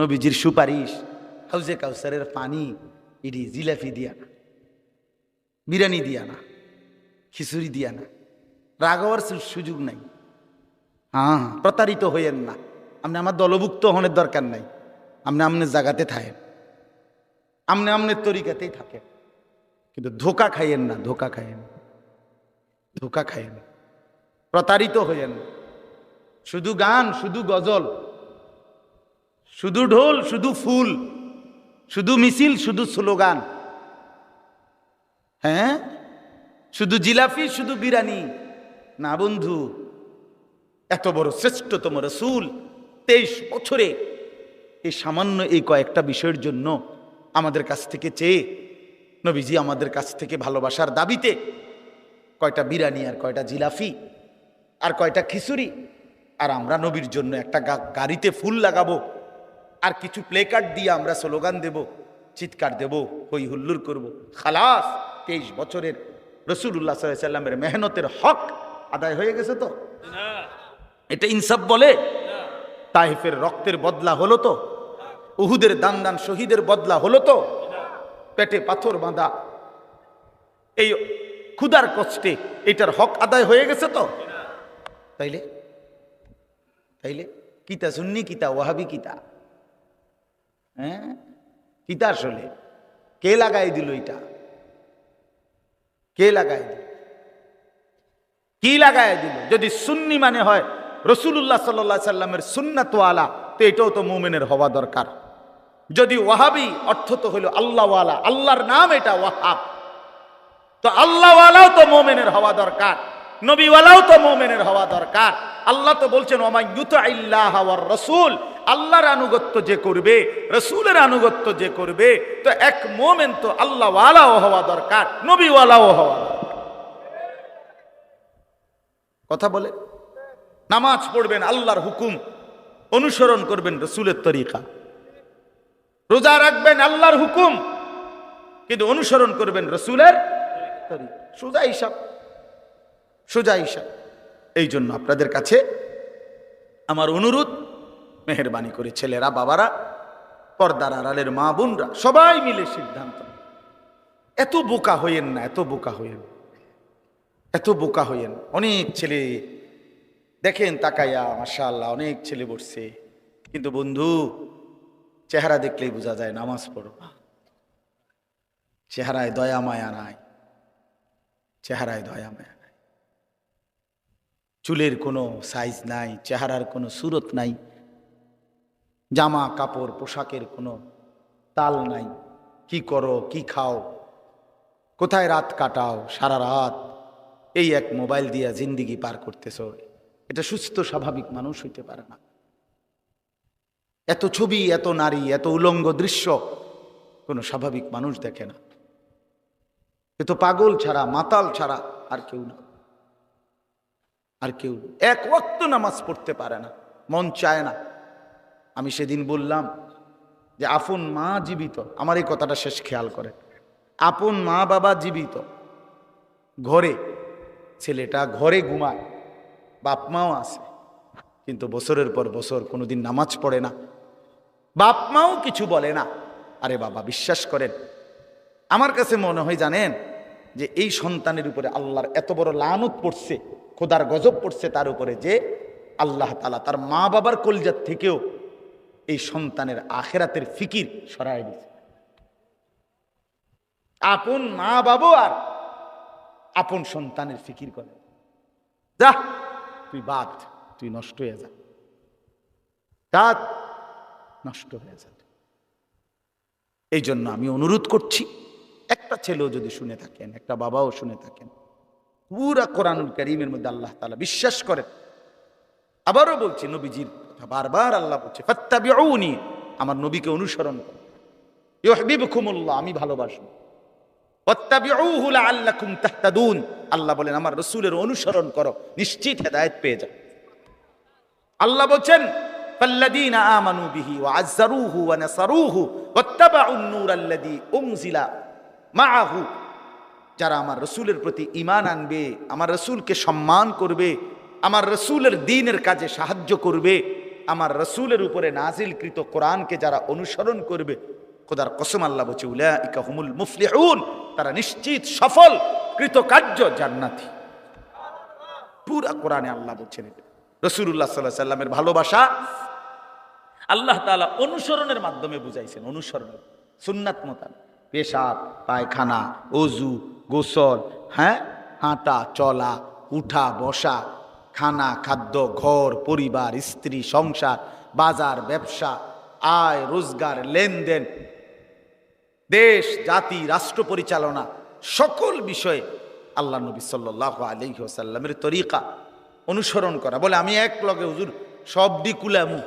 নবীজির সুপারিশ, হাউজে কাউসারের পানি, ইডি জিলাপি দিয়া না, বিরিয়ানি দিয়া না, খিচুড়ি দিয়া না, রাগ হওয়ার সুযোগ নাই। হ্যাঁ, প্রতারিত হইয়েন না। আপনি আমার দলভুক্ত হনের দরকার নাই। আপনি আমনের জায়গাতে থাকেন, আপনি আমনের তরিকাতেই থাকেন, কিন্তু ধোকা খাইয়েন না, ধোকা খাইয়েন, ধোকা খাইয়েন, প্রতারিত হইয়েন। শুধু গান, শুধু গজল, শুধু ঢোল, শুধু ফুল, শুধু মিছিল, শুধু স্লোগান, হ্যাঁ, শুধু জিলাপি, শুধু বিরিয়ানি না বন্ধু। এত বড় শ্রেষ্ঠতম রাসূল 23 বছরে এই সামান্য এই কয়েকটা বিষয়ের জন্য আমাদের কাছ থেকে চেয়ে নবীজি আমাদের কাছ থেকে ভালোবাসার দাবিতে কয়টা বিরিয়ানি আর কয়টা জিলাপি আর কয়টা খিচুড়ি, আর আমরা নবীর জন্য একটা গাড়িতে ফুল লাগাবো আর কিছু প্লে কার্ড দিয়ে আমরা স্লোগান দেব, চিৎকার দেব, হই হুল্লোড় করব। খালাস, 23 বছরের রাসূলুল্লাহ সাল্লাল্লাহু আলাইহি ওয়াসাল্লামের মেহনতের হক আদায় হয়ে গেছে তো? এটা ইনসাফ বলে? তাইফের রক্তের বদলা হলো তো? উহুদের দান দান শহীদের বদলা হলো তো? পেটে পাথর বাঁধা এই ক্ষুধার কষ্টে এটার হক আদায় হয়ে গেছে তো? তাইলে তাইলে কিতা সুন্নি, কিতা ওয়াহাবি, কিতা হ্যাঁ, কিতা আসলে কে লাগাই দিল? এটা কে লাগাই দিল? কি লাগাই দিল? যদি সুন্নি মানে হয় রাসূলুল্লাহ সাল্লাল্লাহু আলাইহি সাল্লামের সুন্নাত ওয়ালা, তো এটাও তো মুমিনের হওয়া দরকার। যদি ওয়াহাবি অর্থ তো হলো আল্লাহ ওয়ালা, আল্লাহর নাম এটা ওয়াহাব, তো আল্লাহ ওয়ালাও তো মুমিনের হওয়া দরকার, নবী ওয়ালাও তো মুমিনের হওয়া দরকার। আল্লাহ তো বলছেন ওয়া ইউতিল্লাহ ওয়ার রাসূল, আল্লাহর আনুগত্য যে করবে, রাসূলের আনুগত্য যে করবে, তো এক মুমিন তো আল্লাহ ওয়ালাও হওয়া দরকার, নবী ওয়ালাও হওয়া দরকার। কথা বলে নামাজ পড়বেন আল্লাহর হুকুম, অনুসরণ করবেন রাসূলের তরিকা, রোজা রাখবেন আল্লাহর হুকুম, কিন্তু অনুসরণ করবেন রাসূলের তরিকা। সোজা হিসাব, সোজা হিসাব। এই জন্য আপনাদের কাছে আমার অনুরোধ, মেহেরবানি করে ছেলেরা, বাবারা, পর্দার আড়ালের মা বোনরা সবাই মিলে সিদ্ধান্ত, এত বোকা হইয়েন না, এত বোকা হইয়েন, এত বোকা হইয়েন। অনেক ছেলে দেখেন তাকাইয়া, মাশাআল্লাহ অনেক ছেলে বসছে, কিন্তু বন্ধু চেহারা দেখলেই বোঝা যায় নামাজ পড়ো না, চেহারায় দয়া মায়া নাই, চেহারায় দয়া মায়া নাই, চুলের কোনো সাইজ নাই, চেহারার কোনো সুরত নাই, জামা কাপড় পোশাকের কোনো তাল নাই, কি করো, কি খাও, কোথায় রাত কাটাও, সারা রাত এই এক মোবাইল দিয়া জিন্দিগি পার করতেছ, এটা সুস্থ স্বাভাবিক মানুষ হইতে পারে না। এত ছবি, এত নারী, এত উলঙ্গ দৃশ্য কোনো স্বাভাবিক মানুষ দেখে না। এ তো পাগল ছাড়া, মাতাল ছাড়া আর কেউ না, আর কেউ এক ওয়াক্ত নামাজ পড়তে পারে না, মন চায় না। আমি সেদিন বললাম যে আপন মা জীবিত, আমার এই কথাটা শেষ খেয়াল করে, আপন মা বাবা জীবিত, ঘরে ছেলেটা ঘরে ঘুমায়, বাপ মাও আছে, কিন্তু বছরের পর বছর কোনোদিন নামাজ পড়ে না, বাপ মাও কিছু বলে না। আরে বাবা, বিশ্বাস করেন, আমার কাছে মনে হয় জানেন যে এই সন্তানের উপরে আল্লাহর এত বড় লানত পড়ছে, খোদার গজব পড়ছে তার উপরে, যে আল্লাহ তাআলা তার মা বাবার কলিজার থেকেও এই সন্তানের আখিরাতের ফিকির সরায় দিয়েছে। আপন মা বাবা আর আপন সন্তানের ফিকির করে, যা তুই বাদ, তুই নষ্ট হয়ে যা, রাত নষ্ট হয়ে যা। এই জন্য আমি অনুরোধ করছি, একটা ছেলেও যদি শুনে থাকেন, একটা বাবাও শুনে থাকেন, পুরা কোরআনুল কারীমের মধ্যে আল্লাহ তাআলা বিশ্বাস করেন। আবারও বলছি, নবীজির কথা বারবার আল্লাহ বলছে, ফাত্তাবিউনি, আমার নবীকে অনুসরণ করো, ইউহিব্বুকুমুল্লাহ, আমি ভালোবাসবো, ওয়াত্তাবিউহু লাআল্লাকুম তাহতাদুন, আল্লাহ বলেন আমার রাসূলের অনুসরণ করো, নিশ্চিত হেদায়েত পেয়ে যাবে। আল্লাহ বলেন ফাল্লাযীনা আমানু বিহি ওয়া আযযারুহু ওয়া নাসারুহু ওয়াত্তাবাউন নূরাল্লাযী উনজিলা মাআহু, যারা আমার রাসূলের প্রতি ঈমান আনবে, আমার রাসূলকে সম্মান করবে, আমার রাসূলের দ্বীনের কাজে সাহায্য করবে, আমার রসুলের উপরে নাজিলকৃত কোরআনকে যারা অনুসরণ করবে, খোদার কসম আল্লাহ বলছে উলাইকা হুমুল মুফলিহুন, তারা নিশ্চিত সফল কৃতকার্য জান্নাতি। পুরা কোরআনে আল্লাহ বলছেন রাসূলুল্লাহ সাল্লাল্লাহু আলাইহি সাল্লামের ভালোবাসা আল্লাহ তাআলা অনুসরণের মাধ্যমে বুঝাইছেন। অনুসরণ সুন্নাত মোতাবেক পেশাব, পায়খানা, ওযু, গোসল, হাঁটা চলা, উঠা বসা, খানা খাদ্য, ঘর পরিবার, স্ত্রী সংসার, বাজার ব্যবসা, আয় রোজগার, লেনদেন, দেশ জাতি রাষ্ট্র পরিচালনা, সকল বিষয়ে আল্লাহ নবী সাল্লাল্লাহু আলাইহি ওয়াসাল্লামের তরিকা অনুসরণ করা। বলে আমি এক লগে হুজুর সবডি কুলামু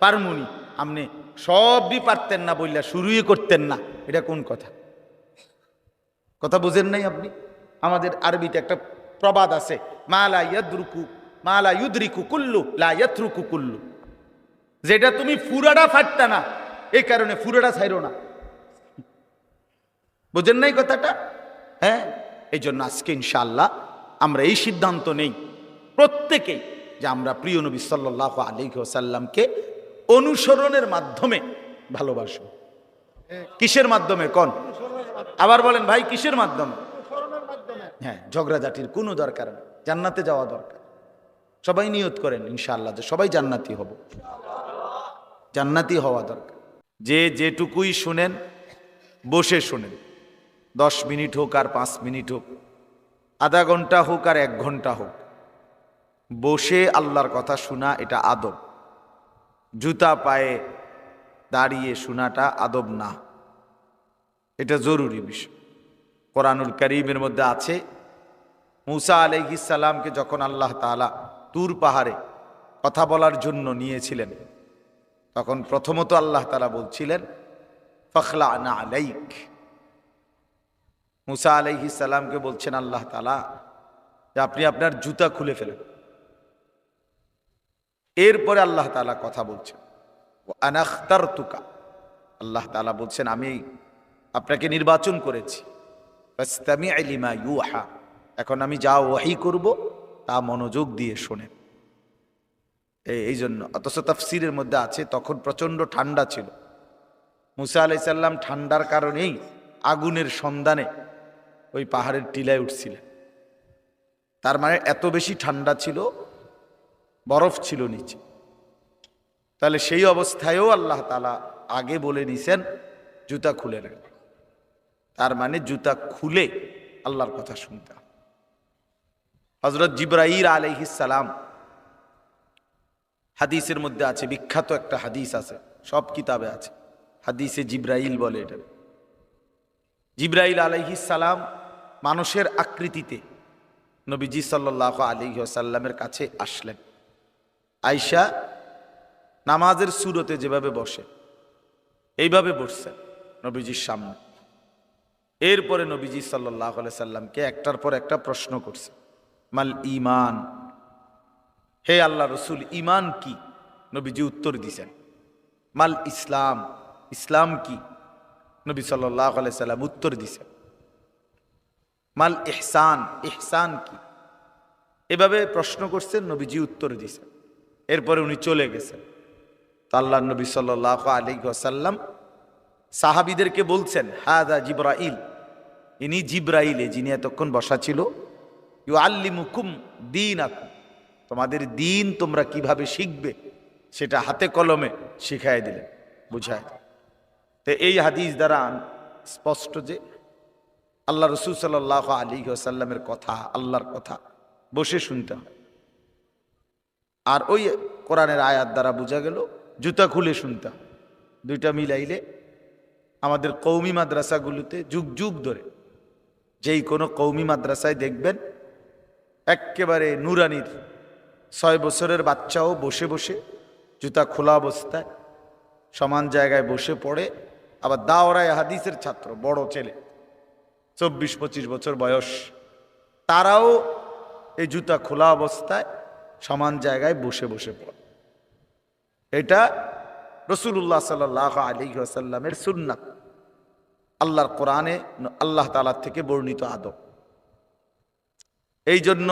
পারমুনি, আপনি সবই পারতেন না বললা শুরুই করতেন না, এটা কোন কথা? কথা বুঝেন নাই আপনি? আমাদের আরবিতে একটা প্রবাদ আছে, মালা ইউদরিকু কুল্লু লা ইয়াতরুকু কুল্লু, যেটা তুমি ফুরাটা ফাটতা না এই কারণে ফুরাটা ছাইরো না। বুঝেন নাই কথাটা? এই জন্য আজকে ইনশাআল্লাহ আমরা এই সিদ্ধান্ত নেই প্রত্যেকেই যে আমরা প্রিয় নবী সাল্লাল্লাহু আলাইহি ওয়াসাল্লামকে অনুসরণের মাধ্যমে ভালোবাসবো। কিসের মাধ্যমে কোন? আবার বলেন ভাই, কিসের মাধ্যমে? ঝগড়াঝাটির কোনো দরকার নেই, জান্নাতে যাওয়া দরকার। সবাই নিয়ত করেন ইনশাআল্লাহ যে সবাই জান্নাতি হব, জান্নাতি হওয়া দরকার। যে যেটুকুই শুনেন বসে শুনেন, 10 মিনিট হোক আর 5 মিনিট হোক, আধা ঘন্টা হোক আর 1 ঘন্টা হোক, বসে আল্লাহর কথা শোনা এটা আদব। জুতা পায়ে দাঁড়িয়ে শোনাটা আদব না, এটা জরুরি বিষয়। কোরআনুল কারীমের মধ্যে আছে, মূসা আলাইহিস সালামকে যখন আল্লাহ তাআলা তুর পাহাড়ে কথা বলার জন্য নিয়েছিলেন, তখন প্রথমত আল্লাহ তাআলা বলছিলেন ফখলা'না আলাইক। মূসা আলাইহিস সালামকে বলছেন আল্লাহ তাআলা যে আপনি আপনার জুতা খুলে ফেলেন। এরপরে আল্লাহ তাআলা কথা বলছেন আনা আখতারতুকা, আল্লাহ তাআলা বলছেন আমি আপনাকে নির্বাচন করেছি, ফাসতামি' লিমা ইউহা, এখন আমি যা ওহী করব তা মনোযোগ দিয়ে শোনেন। এই জন্য অথচ তাফসীরের মধ্যে আছে তখন প্রচন্ড ঠান্ডা ছিল, মূসা আলাইহিস সালাম ঠান্ডার কারণেই আগুনের সন্ধানে ওই পাহাড়ের টিলায় উঠছিলেন। তার মানে এত বেশি ঠান্ডা ছিল, বরফ ছিল নিচে। তাহলে সেই অবস্থায়ও আল্লাহ তাআলা আগে বলে নিছেন জুতা খুলে নেন। তার মানে জুতা খুলে আল্লাহর কথা শুনতে হবে। হযরত জিবরাইল আলাইহিস সালাম, হাদিসের মধ্যে আছে, বিখ্যাত একটা হাদিস আছে, সব কিতাবে আছে, হাদিসে জিবরাইল বলে এটা। জিবরাইল আলাইহিস সালাম মানুষের আকৃতিতে নবীজি সাল্লাল্লাহু আলাইহি ওয়াসাল্লামের কাছে আসলেন। আয়েশা নামাজের সুরতে যেভাবে বসে এইভাবে বসছেন নবীজির সামনে। এরপরে নবীজি সাল্লাল্লাহু আলাইহি সাল্লামকে একটার পর একটা প্রশ্ন করছে, মাল ঈমান, হে আল্লাহ রসুল ঈমান কি? নবীজি উত্তর দিছেন। মাল ইসলাম, ইসলাম কি? নবী সাল্লাল্লাহু আলাইহি সাল্লাম উত্তর দিছেন। মাল ইহসান, ইহসান কি? এভাবে প্রশ্ন করছেন, নবীজি উত্তর দিছেন। এরপরে উনি চলে গেছেন। তো আল্লাহ নবী সাল্লাল্লাহু আলাইহি ওয়াসাল্লাম সাহাবীদেরকে বলছেন, হাযা জিবরাইল, ইনি জিবরাইল, যিনি এতক্ষণ বসা ছিল, ইউআল্লিমুকুম দীনাকুম, তোমাদের দিন তোমরা কিভাবে শিখবে সেটা হাতে কলমে শিখাই দিলেন, বুঝায়। তো এই হাদিস দ্বারা স্পষ্ট যে আল্লাহ রাসূল সাল্লাল্লাহু আলাইহি ওয়াসাল্লামের কথা, আল্লাহর কথা বসে শুনতে হয়। আর ওই কোরআনের আয়াত দ্বারা বোঝা গেল জুতা খুলে শুনতে হয়। দুইটা মিলাইলে আমাদের কওমি মাদ্রাসাগুলোতে যুগ যুগ ধরে, যেই কোনো কওমি মাদ্রাসায় দেখবেন এক্কেবারে নুরানির 6 বছরের বাচ্চাও বসে বসে জুতা খোলা অবস্থায় সমান জায়গায় বসে পড়ে। আবার দাওরায়ে হাদিসের ছাত্র, বড় ছেলে 24-25 বছর বয়স, তারাও এই জুতা খোলা অবস্থায় সমান জায়গায় বসে বসে পড়ে। এটা রাসূলুল্লাহ সাল্লাল্লাহু আলাইহি ওয়াসাল্লামের সুন্নাত, আল্লাহর কোরআনে আল্লাহ তাআলা থেকে বর্ণিত আদব। এই জন্য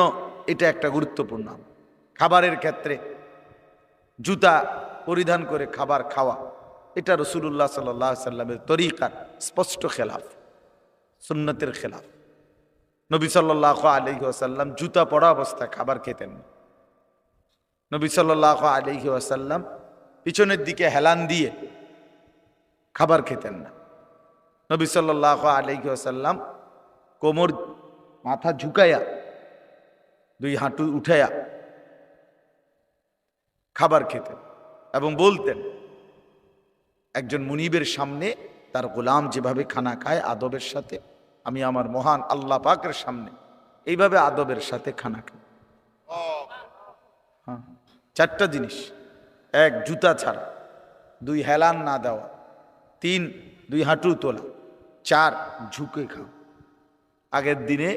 এটা একটা গুরুত্বপূর্ণ। খাবারের ক্ষেত্রে জুতা পরিধান করে খাবার খাওয়া, এটা রাসূলুল্লাহ সাল্লাল্লাহু আলাইহি সাল্লামের তরিকার স্পষ্ট খেলাফ, সুন্নতের খেলাফ। নবী সাল্লাল্লাহু আলাইহি ওয়াসাল্লাম জুতা পরা অবস্থায় খাবার খেতেন না। নবী সাল্লাল্লাহু আলাইহি ওয়াসাল্লাম পিছনের দিকে হেলান দিয়ে খাবার খেতেন না। নবী সাল্লাল্লাহু আলাইহি ওয়াসাল্লাম কোমর মাথা ঝুঁকাইয়া দুই হাঁটু উঠাইয়া খাবার খেতেন এবং বলতেন, একজন মুনিবের সামনে তার গোলাম যেভাবে খানা খায় আদবের সাথে, আমি আমার মহান আল্লাহ পাকের সামনে এইভাবে আদবের সাথে খানা খাই। হ্যাঁ, চারটা জিনিস: এক, জুতা ছাড়া; দুই, হেলান না দেওয়া; তিন, দুই হাঁটু তোলা; চার, ঝুঁকে খাওয়া। আগের দিনে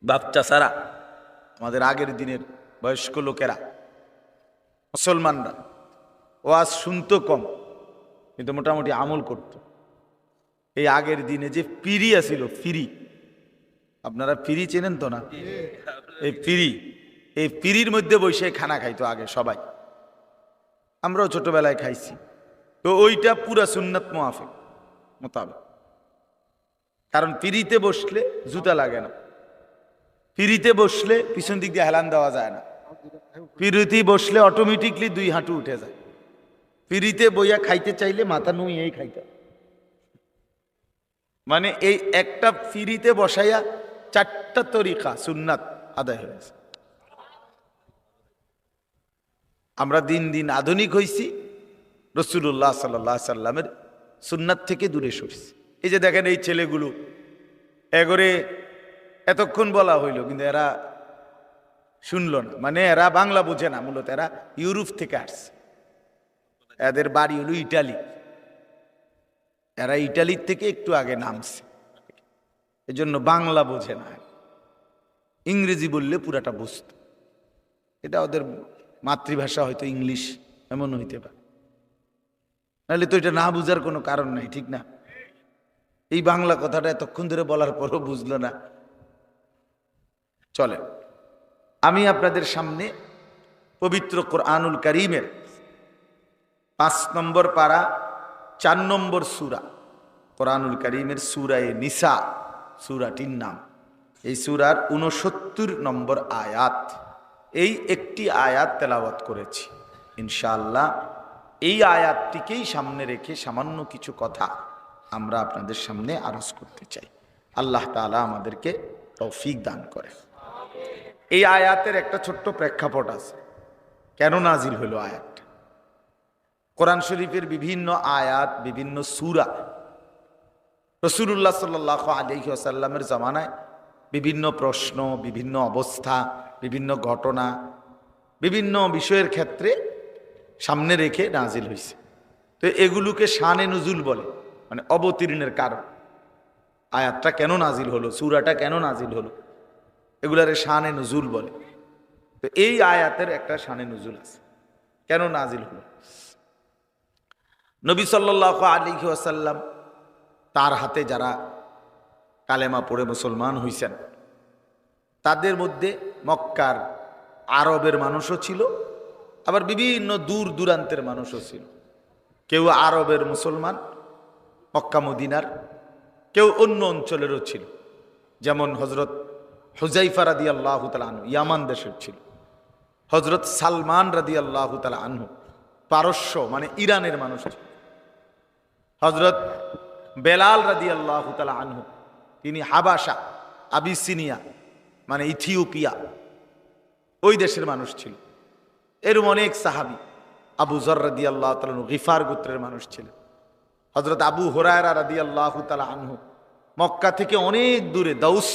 বাচ্চা ছাড়া আমাদের আগের দিনের বয়স্ক লোকেরা, মুসলমানরা ওয়াজ শুনতো কম, কিন্তু মোটামুটি আমল করত। এই আগের দিনে যে পিড়ি আছিল, ফিরি, আপনারা ফিরি চেনেন তো না? এই পিড়ির মধ্যে বসে খানা খাইতো আগে সবাই, আমরাও ছোটবেলায় খাইছি। তো ওইটা পুরা সুন্নাত মোতাবেক, কারণ পিড়িতে বসলে জুতা লাগে না, পিড়িতে বসলে পিছন দিক দিয়ে হেলান দেওয়া যায় না, পিড়িতে বসলে অটোমেটিকলি দুই হাঁটু উঠে যায়। পিড়িতে বইয়া খাইতে চাইলে মাথা নুইয়েই খাইতে, মানে এই একটা পিড়িতে বসাইয়া চারটা তরিকা সুন্নাত আদায় হয়েছে। আমরা দিন দিন আধুনিক হইছি, রাসূলুল্লাহ সাল্লাল্লাহু আলাইহি সাল্লামের সুন্নাত থেকে দূরে সরছি। এই যে দেখেন এই ছেলেগুলো এগরে এতক্ষণ বলা হইল, কিন্তু এরা শুনল না, মানে এরা বাংলা বোঝে না, মূলত এরা ইউরোপ থেকে আসছে, এদের বাড়ি হলো ইটালি, এরা ইটালির থেকে একটু আগে নামছে, এজন্য বাংলা বোঝে না। ইংরেজি বললে পুরাটা বুঝত, এটা ওদের মাতৃভাষা হয়তো ইংলিশ, এমন হইতে পারে, নাহলে তো এটা না বুঝার কোনো কারণ নাই, ঠিক না? এই বাংলা কথাটা এতক্ষণ ধরে বলার পরও বুঝলো না। চলে, আমি আপনাদের সামনে পবিত্র কোরআনুল কারীমের 5 নম্বর পারা 4 নম্বর সূরা, কোরআনুল কারীমের সূরায়ে নিসা, সূরাটির নাম। এই সূরার 69 নম্বর আয়াত, এই একটি আয়াত তেলাওয়াত করেছি ইনশাআল্লাহ। এই আয়াতটিকেই সামনে রেখে সামান্য কিছু কথা আমরা আপনাদের সামনে আরজ করতে চাই। আল্লাহ তাআলা আমাদেরকে তৌফিক দান করে। এই আয়াতের একটা ছোট্ট প্রেক্ষাপট আছে, কেন নাজিল হলো আয়াতটা। কোরআন শরীফের বিভিন্ন আয়াত, বিভিন্ন সূরা রাসূলুল্লাহ সাল্লাল্লাহু আলাইহি ওয়াসাল্লামের জামানায় বিভিন্ন প্রশ্ন, বিভিন্ন অবস্থা, বিভিন্ন ঘটনা, বিভিন্ন বিষয়ের ক্ষেত্রে সামনে রেখে নাজিল হয়েছে। তো এগুলোকে শানে নুজুল বলে, মানে অবতীর্ণের কারণ। আয়াতটা কেন নাজিল হলো, সূরাটা কেন নাজিল হলো, এগুলারে শানে নুজুল বলে। তো এই আয়াতের একটা শানে নুজুল আছে, কেন নাজিল হলো। নবী সাল্লাল্লাহু আলাইহি ওয়াসাল্লাম তার হাতে যারা কালেমা পড়ে মুসলমান হইছেন, তাদের মধ্যে মক্কার আরবের মানুষও ছিল, আবার বিভিন্ন দূর দূরান্তের মানুষও ছিল। কেউ আরবের মুসলমান মক্কা মদিনার, কেউ অন্য অঞ্চলেরও ছিল। যেমন হজরত হুযায়ফা রাদিয়াল্লাহু তাআলা আনহু ইয়ামান দেশের ছিল, হজরত সালমান রাদিয়াল্লাহু তাআলা আনহু পারস্য মানে ইরানের মানুষ ছিল, হজরত বেলাল রাদিয়াল্লাহু তাআলা আনহু তিনি হাবাসা আবিসিনিয়া মানে ইথিওপিয়া ওই দেশের মানুষ ছিল। এরম অনেক সাহাবী, আবু যর রাদিয়াল্লাহু তাআলা আনহু গিফার গোত্রের মানুষ ছিলেন, হজরত আবু হুরায়রা রাদিয়াল্লাহু তাআলা আনহু মক্কা থেকে অনেক দূরে দাউস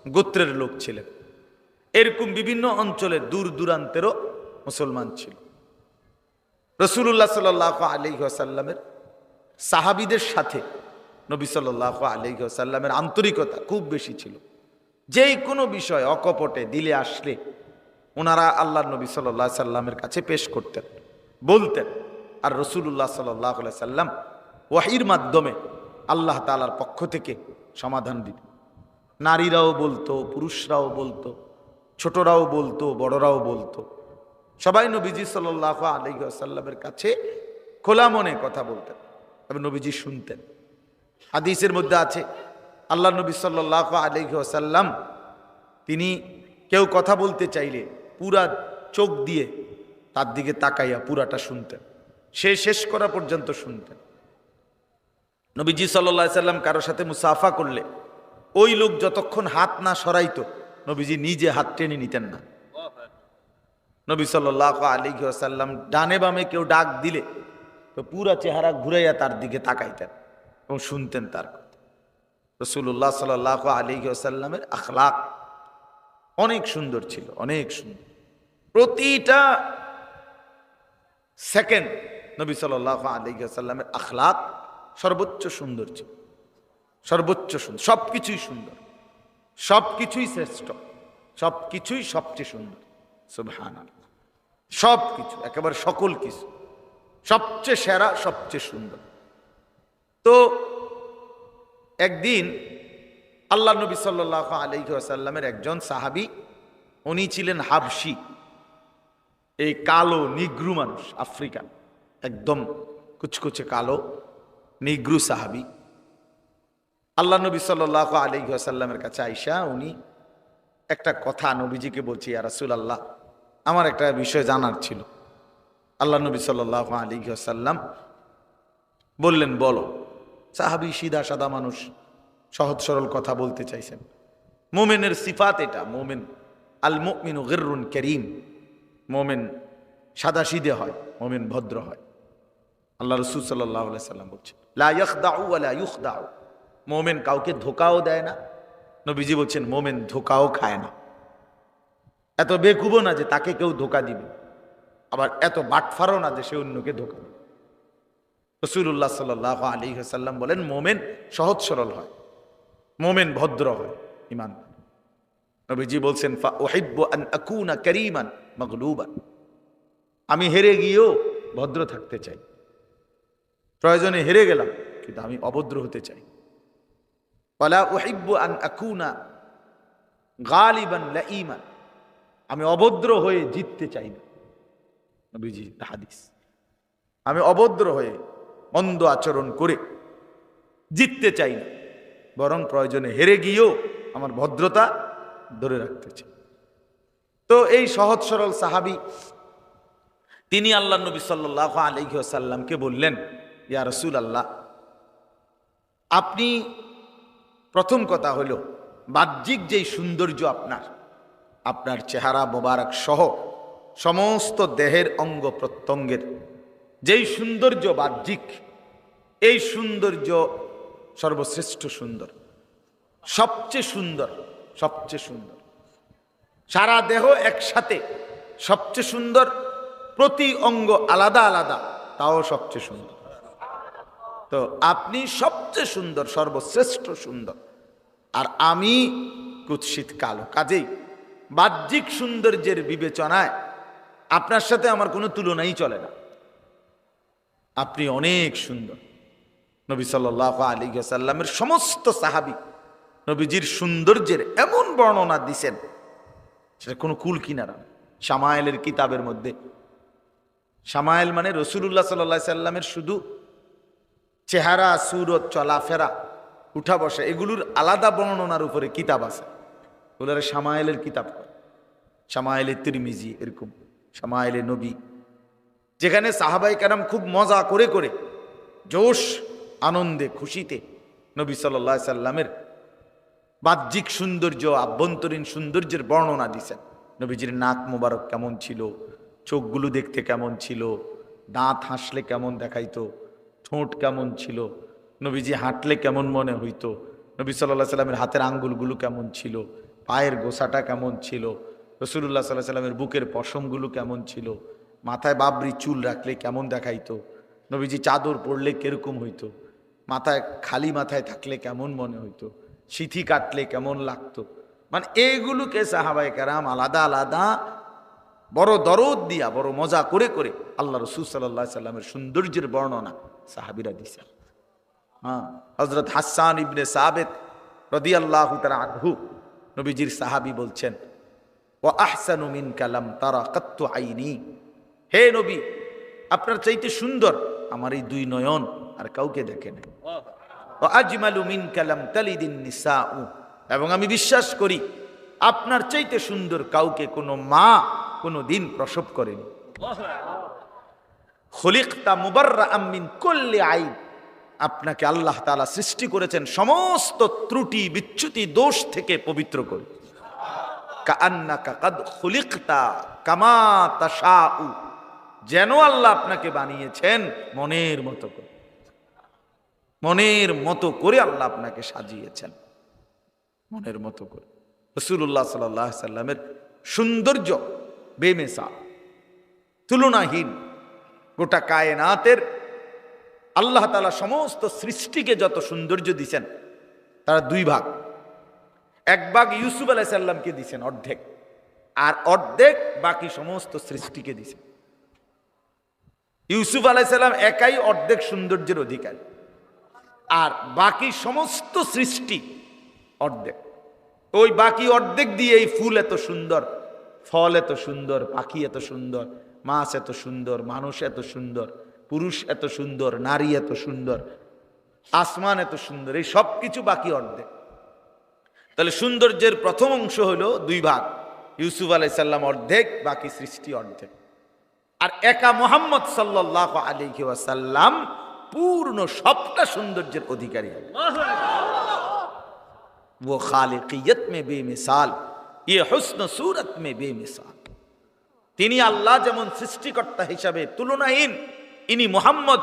গোত্রের লোক ছিলেন। এরকম বিভিন্ন অঞ্চলের দূর দূরান্তেরও মুসলমান ছিল। রাসূলুল্লাহ সাল্লাল্লাহু আলাইহি ওয়াসাল্লামের সাহাবীদের সাথে নবী সাল্লাল্লাহু আলাইহি ওয়াসাল্লামের আন্তরিকতা খুব বেশি ছিল। যেই কোনো বিষয় অকপটে দিলে আসলে ওনারা আল্লাহর নবী সাল্লাল্লাহু আলাইহি সাল্লামের কাছে পেশ করতেন, বলতেন, আর রাসূলুল্লাহ সাল্লাল্লাহু আলাইহি সাল্লাম ওয়াহির মাধ্যমে আল্লাহ তাআলার পক্ষ থেকে সমাধান দিতেন। নারীরাও বলতো, পুরুষরাও বলতো, ছোটরাও বলতো, বড়রাও বলতো, সবাই নবীজি সাল্লাল্লাহু আলাইহি ওয়াসাল্লামের কাছে খোলা মনে কথা বলতেন এবং নবীজি শুনতেন। হাদিসের মধ্যে আছে আল্লাহ নবী সাল্লাল্লাহু আলাইহি ওয়াসাল্লাম তিনি কেউ কথা বলতে চাইলে পুরা চোখ দিয়ে তার দিকে তাকাইয়া পুরাটা শুনতেন, সে শেষ করা পর্যন্ত শুনতেন। নবীজি সাল্লাল্লাহু আলাইহি সাল্লাম কারোর সাথে মুসাফা করলে ওই লোক যতক্ষণ হাত না সরাইতো নবীজি নিজে হাত টেনে নিতেন না। নবী সাল্লাল্লাহু আলাইহি ওয়াসাল্লাম ডানে বামে কেউ ডাক দিলে তো পুরা চেহারা ঘুরাইয়া তার দিকে তাকাইতেন এবং শুনতেন তার কথা। রাসূলুল্লাহ সাল্লাল্লাহু আলাইহি ওয়াসাল্লামের আখলাক অনেক সুন্দর ছিল, অনেক সুন্দর। প্রতিটা সেকেন্ড নবী সাল্লাল্লাহু আলাইহি ওয়াসাল্লামের আখলাক সর্বোচ্চ সুন্দর ছিল, সর্বোচ্চ সুন্দর। সবকিছুই সুন্দর, সবকিছুই শ্রেষ্ঠ, সবকিছুই সবচেয়ে সুন্দর। সুবহানাল্লাহ, সবকিছু একেবারে সকল কিছু সবচেয়ে সেরা, সবচেয়ে সুন্দর। তো একদিন আল্লাহ নবী সাল্লাল্লাহু আলাইহি ওয়াসাল্লামের একজন সাহাবী, উনি ছিলেন হাবশি, এই কালো নিগ্রু মানুষ, আফ্রিকান, একদম কুচকুচে কালো নিগ্রু সাহাবী। আল্লাহ নবী সাল্লাল্লাহু আলাইহি ওয়াসাল্লামের কাছে আইসা উনি একটা কথা নবীজিকে বলছি, ইয়া রাসূলুল্লাহ আমার একটা বিষয় জানার ছিল। আল্লাহ নবী সাল্লাল্লাহু আলাইহি ওয়াসাল্লাম বললেন বলো। সাহাবী সিধা সাদা মানুষ, সহজ সরল কথা বলতে চাইছেন। মুমিনের সিফাত এটা, মুমিন আল মুমিনু গিররুন কারীম, মুমিন সাদা সিধে হয়, মুমিন ভদ্র হয়। আল্লাহ রাসূল সাল্লাল্লাহু আলাইহি সাল্লাম বলছেন লা ইয়াখদাউ ওয়া লা ইউখদাউ, মুমিন কাউকে ধোঁকাও দেয় না। নবীজি বলছেন মুমিন ধোঁকাও খায় না। এত বেকুবও না যে তাকে কেউ ধোঁকা দিবে, আবার এত বাটফারও না যে সে অন্যকে ধোঁকা দিবে। রাসূলুল্লাহ সাল্লাল্লাহু আলাইহি ওয়াসাল্লাম বলেন মুমিন সহজ সরল হয়, মুমিন ভদ্র হয়, ঈমান। নবীজি বলছেন ফা উহিব্বু আন আকুনা কারীমান মাগলুবান, আমি হেরে গিয়েও ভদ্র থাকতে চাই। প্রয়োজনে হেরে গেলাম কিন্তু আমি অভদ্র হতে চাই। ওয়ালা উহিব্বু আন আকুনা গালিবান লাঈমান, আমি অভদ্র হয়ে জিততে চাই না। নবীজি হাদিস, আমি অভদ্র হয়ে মন্দ আচরণ করে জিততে চাই না, বরং প্রয়োজনে হেরে গিয়েও আমার ভদ্রতা ধরে রাখতে চাই। তো এই সহজ সরল সাহাবী তিনি আল্লাহ নবী সাল্লাল্লাহু আলাইহি ওয়াসাল্লামকে বললেন ইয়া রাসূলুল্লাহ, আপনি প্রথম কথা হলো বাহ্যিক যেই সৌন্দর্য আপনার, আপনার চেহারা মোবারক সহ সমস্ত দেহের অঙ্গ প্রত্যঙ্গের যেই সৌন্দর্য বাহ্যিক, এই সৌন্দর্য সর্বশ্রেষ্ঠ সুন্দর, সবচেয়ে সুন্দর, সবচেয়ে সুন্দর। সারা দেহ একসাথে সবচেয়ে সুন্দর, প্রতি অঙ্গ আলাদা আলাদা তাও সবচেয়ে সুন্দর। তো আপনি সবচেয়ে সুন্দর, সর্বশ্রেষ্ঠ সুন্দর, আর আমি কুৎসিত কালো। কাজেই বাহ্যিক সৌন্দর্যের বিবেচনায় আপনার সাথে আমার কোনো তুলনাই চলে না, আপনি অনেক সুন্দর। নবী সাল্লাল্লাহু আলাইহি ওয়াসাল্লামের সমস্ত সাহাবী নবীজির সৌন্দর্যের এমন বর্ণনা দিছেন সেটা কোনো কুল কিনারা। শামায়েলের কিতাবের মধ্যে, শামায়েল মানে রাসূলুল্লাহ সাল্লাল্লাহু আলাইহি সাল্লামের শুধু চেহারা, সুরত, চলাফেরা, উঠা বসা, এগুলোর আলাদা বর্ণনার উপরে কিতাব আছে, ওগুলোর শামায়েলের কিতাব করে। শামায়েলে তিরমিজি, এরকম শামায়েলে নবী, যেখানে সাহাবায়ে কেরাম খুব মজা করে করে জোশ আনন্দে খুশিতে নবী সাল্লাল্লাহু আলাইহি সাল্লামের বাহ্যিক সৌন্দর্য, আভ্যন্তরীণ সৌন্দর্যের বর্ণনা দিছেন। নবীজির নাক মোবারক কেমন ছিল, চোখগুলো দেখতে কেমন ছিল, দাঁত হাসলে কেমন দেখাইতো, ঠোঁট কেমন ছিল, নবীজি হাঁটলে কেমন মনে হইতো, নবী সাল্লাল্লাহু আলাইহি সাল্লামের হাতের আঙ্গুলগুলো কেমন ছিল, পায়ের গোছাটা কেমন ছিল, রাসূলুল্লাহ সাল্লাল্লাহু আলাইহি সাল্লামের বুকের পশমগুলো কেমন ছিল, মাথায় বাবরি চুল রাখলে কেমন দেখাইতো, নবীজি চাদর পরলে কিরকম হইতো, মাথায় খালি মাথায় থাকলে কেমন মনে হইতো, সিথি কাটলে কেমন লাগতো। মানে এইগুলোকে সাহাবায়ে কেরাম আলাদা আলাদা বড় দরদ দিয়া, বড় মজা করে করে আল্লাহ রাসূল সাল্লাল্লাহু আলাইহি সাল্লামের সৌন্দর্যের বর্ণনা সাহাবীরা দিয়েছেন। হযরত হাসান ইবনে সাবিত রাদিয়াল্লাহু তাআলা আনহু, নবীজির সাহাবী, বলছেন ওয়া আহসানু মিনকা লাম তারা কাত্তু আইনি। হে নবী, আপনার চাইতে সুন্দর আমার এই দুই নয়ন আর কাউকে দেখে নাই। ওয়া আজমালু মিনকা লাম তালিদিন নিসাউ, এবং আমি বিশ্বাস করি আপনার চাইতে সুন্দর কাউকে কোনো মা কোনো দিন প্রসব করেনি। খুলিকতা মুবাররাআম মিন কুল্লি আইব, আপনাকে আল্লাহ তাআলা সৃষ্টি করেছেন সমস্ত ত্রুটি বিচ্যুতি দোষ থেকে পবিত্র করে। কাআন্নাকা কাদ খুলিকতা কামা তাশাউ, যেন আল্লাহ আপনাকে বানিয়েছেন মনের মতো করে, মনের মতো করে আল্লাহ আপনাকে সাজিয়েছেন, মনের মতো করে। রাসূলুল্লাহ সাল্লাল্লাহু আলাইহি সাল্লামের সৌন্দর্য বেমিসাল, তুলনাহীন। গোটা কায়নাতের আল্লাহ তাআলা সমস্ত সৃষ্টিকে যত সৌন্দর্য দিয়েছেন তারা দুই ভাগ। এক ভাগ ইউসুফ আলাইহিস সালামকে দিয়েছেন অর্ধেক, আর অর্ধেক বাকি সমস্ত সৃষ্টিকে দিয়েছেন। ইউসুফ আলাইহিস সালাম একাই অর্ধেক সৌন্দর্যের অধিকারী, আর বাকি সমস্ত সৃষ্টি অর্ধেক। ওই বাকি অর্ধেক দিয়ে এই ফুল এত সুন্দর, ফল এত সুন্দর, পাখি এত সুন্দর, মাছ এত সুন্দর, মানুষ এত সুন্দর, পুরুষ এত সুন্দর, নারী এত সুন্দর, আসমান এত সুন্দর, এই সব কিছু বাকি অর্ধেক। তাহলে সৌন্দর্যের প্রথম অংশ হলো দুই ভাগ, ইউসুফ আলাইহিস সালাম অর্ধেক, বাকি সৃষ্টি অর্ধেক। আর একা মুহাম্মদ সাল্লাল্লাহু আলাইহি ওয়াসাল্লাম পূর্ণ সবটা সৌন্দর্যের অধিকারী। वो खालिकियत में बेमिसाल, ये हुस्न सूरत में बेमिसाल। তিনি আল্লাহ যেমন সৃষ্টিকর্তা হিসাবে তুলনাহীন, ইনি মুহাম্মদ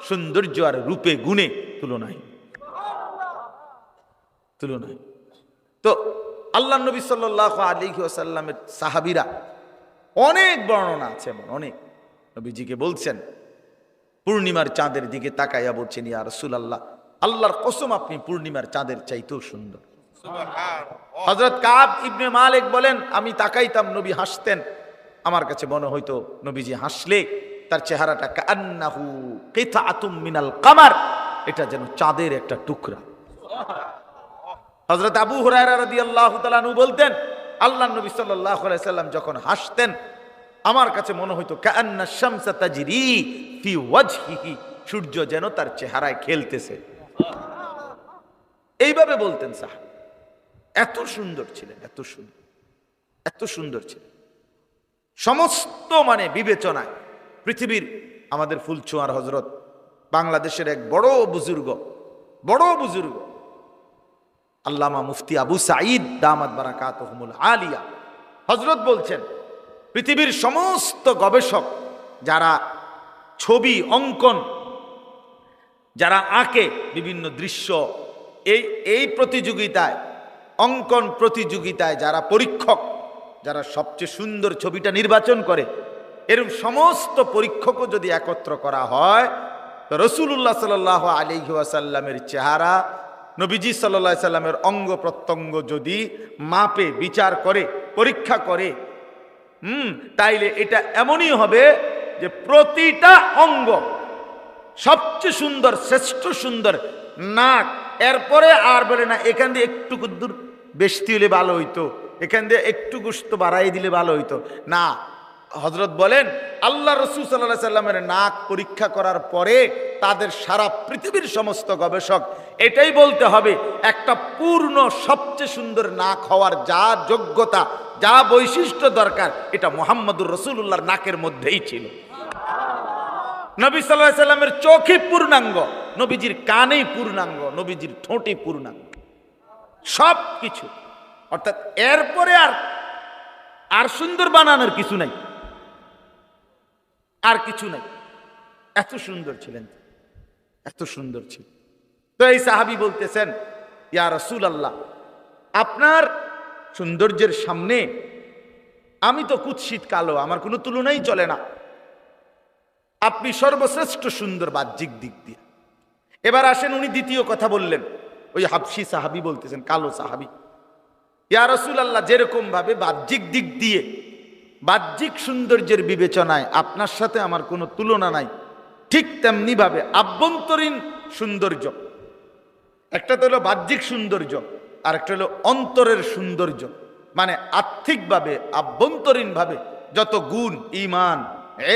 সৌন্দর্য আর রূপে গুণে তুলনাহীন, তুলনাহীন। তো আল্লাহ নবী সাল্লাল্লাহু আলাইহি ওয়াসাল্লামের সাহাবীরা অনেক বর্ণনা আছে, এমন অনেক। নবীজিকে বলছেন, পূর্ণিমার চাঁদের দিকে তাকাইয়া বলছেন, ইয়া রাসূলুল্লাহ, আল্লাহর কসম আপনি পূর্ণিমার চাঁদের চাইতেও সুন্দর। হযরত কাব ইবনে মালিক বলেন, আমি তাকাইতাম, নবী হাসতেন, আমার কাছে মনে হইতো নবীজি হাসলে তার চেহারাটা কান্নাহু কিতাআতুম মিনাল কামার, এটা যেন চাঁদের একটা টুকরা। হযরত আবু হুরায়রা রাদিয়াল্লাহু তাআলা আনহু বলতেন, আল্লাহর নবী সাল্লাল্লাহু আলাইহি সাল্লাম যখন হাসতেন আমার কাছে মনে হইতো কান্না শামসা তাজরি ফি ওয়াজহিহি, সূর্য যেন তার চেহারায় খেলতেছে। এইভাবে বলতেন সাহাবী। এত সুন্দর ছিলেন, এত সুন্দর, এত সুন্দর ছিলেন। সমস্ত মানে বিবেচনায় পৃথিবীর আমাদের ফুলছোঁয়ার হযরত, বাংলাদেশের এক বড় বুজুর্গ, বড় বুজুর্গ আল্লামা মুফতি আবু সাঈদ দামাত বারাকাতুহুমুল আলিয়া হযরত বলছেন, পৃথিবীর সমস্ত গবেষক যারা ছবি অঙ্কন, যারা আঁকে বিভিন্ন দৃশ্য, এই প্রতিযোগিতায়, অঙ্কন প্রতিযোগিতায় যারা পরীক্ষক, যারা সবচেয়ে সুন্দর ছবিটা নির্বাচন করে, এরকম সমস্ত পরীক্ষকও যদি একত্র করা হয়, তো রাসূলুল্লাহ সাল্লাল্লাহু আলাইহি ওয়াসাল্লামের চেহারা, নবীজি সাল্লাল্লাহু আলাইহি সাল্লামের অঙ্গ প্রত্যঙ্গ যদি মাপে, বিচার করে, পরীক্ষা করে, তাইলে এটা এমনই হবে যে প্রতিটা অঙ্গ সবচেয়ে সুন্দর, শ্রেষ্ঠ সুন্দর। নাক, এরপরে আর বলে না এখান দিয়ে একটু দূর বেশি দিলে ভালো হইতো, এখান দিয়ে একটু গোশত বাড়াই দিলে ভালো হইতো না। হযরত বলেন, আল্লাহ রাসূল সাল্লাল্লাহু আলাইহি সাল্লামের নাক পরীক্ষা করার পরে তাদের সারা পৃথিবীর সমস্ত গবেষক এটাই বলতে হবে, একটা পূর্ণ সবচেয়ে সুন্দর নাক হওয়ার যা যোগ্যতা, যা বৈশিষ্ট্য দরকার, এটা মুহাম্মদুর রাসূলুল্লাহর নাকের মধ্যেই ছিল। নবী সাল্লাল্লাহু আলাইহি সাল্লামের চোখই পূর্ণাঙ্গ, নবীজির কানেই পূর্ণাঙ্গ, নবীজির ঠোঁটই পূর্ণাঙ্গ, সব কিছু। অর্থাৎ এরপরে আর সুন্দর বানানোর কিছু নাই, আর কিছু নাই। এত সুন্দর ছিলেন, এত সুন্দর ছিল। তো এই সাহাবী বলতেছেন, ইয়া রাসূলুল্লাহ, আপনার সৌন্দর্যের সামনে আমি তো কুৎসিত কালো, আমার কোনো তুলনাই চলে না, আপনি সর্বশ্রেষ্ঠ সুন্দর বাহ্যিক দিক দিয়ে। এবার আসেন, উনি দ্বিতীয় কথা বললেন, ওই হাবশী সাহাবী বলতেছেন, কালো সাহাবী, ইয়া রাসূলুল্লাহ, যেরকম ভাবে বাহ্যিক দিক দিয়ে, বাহ্যিক সৌন্দর্যের বিবেচনায় আপনার সাথে আমার কোনো তুলনা নাই, ঠিক তেমনি ভাবে আভ্যন্তরীণ সৌন্দর্য, একটা তো হলো বাহ্যিক সৌন্দর্য, আর একটা হলো অন্তরের সৌন্দর্য, মানে আর্থিকভাবে আভ্যন্তরীণভাবে যত গুণ, ঈমান,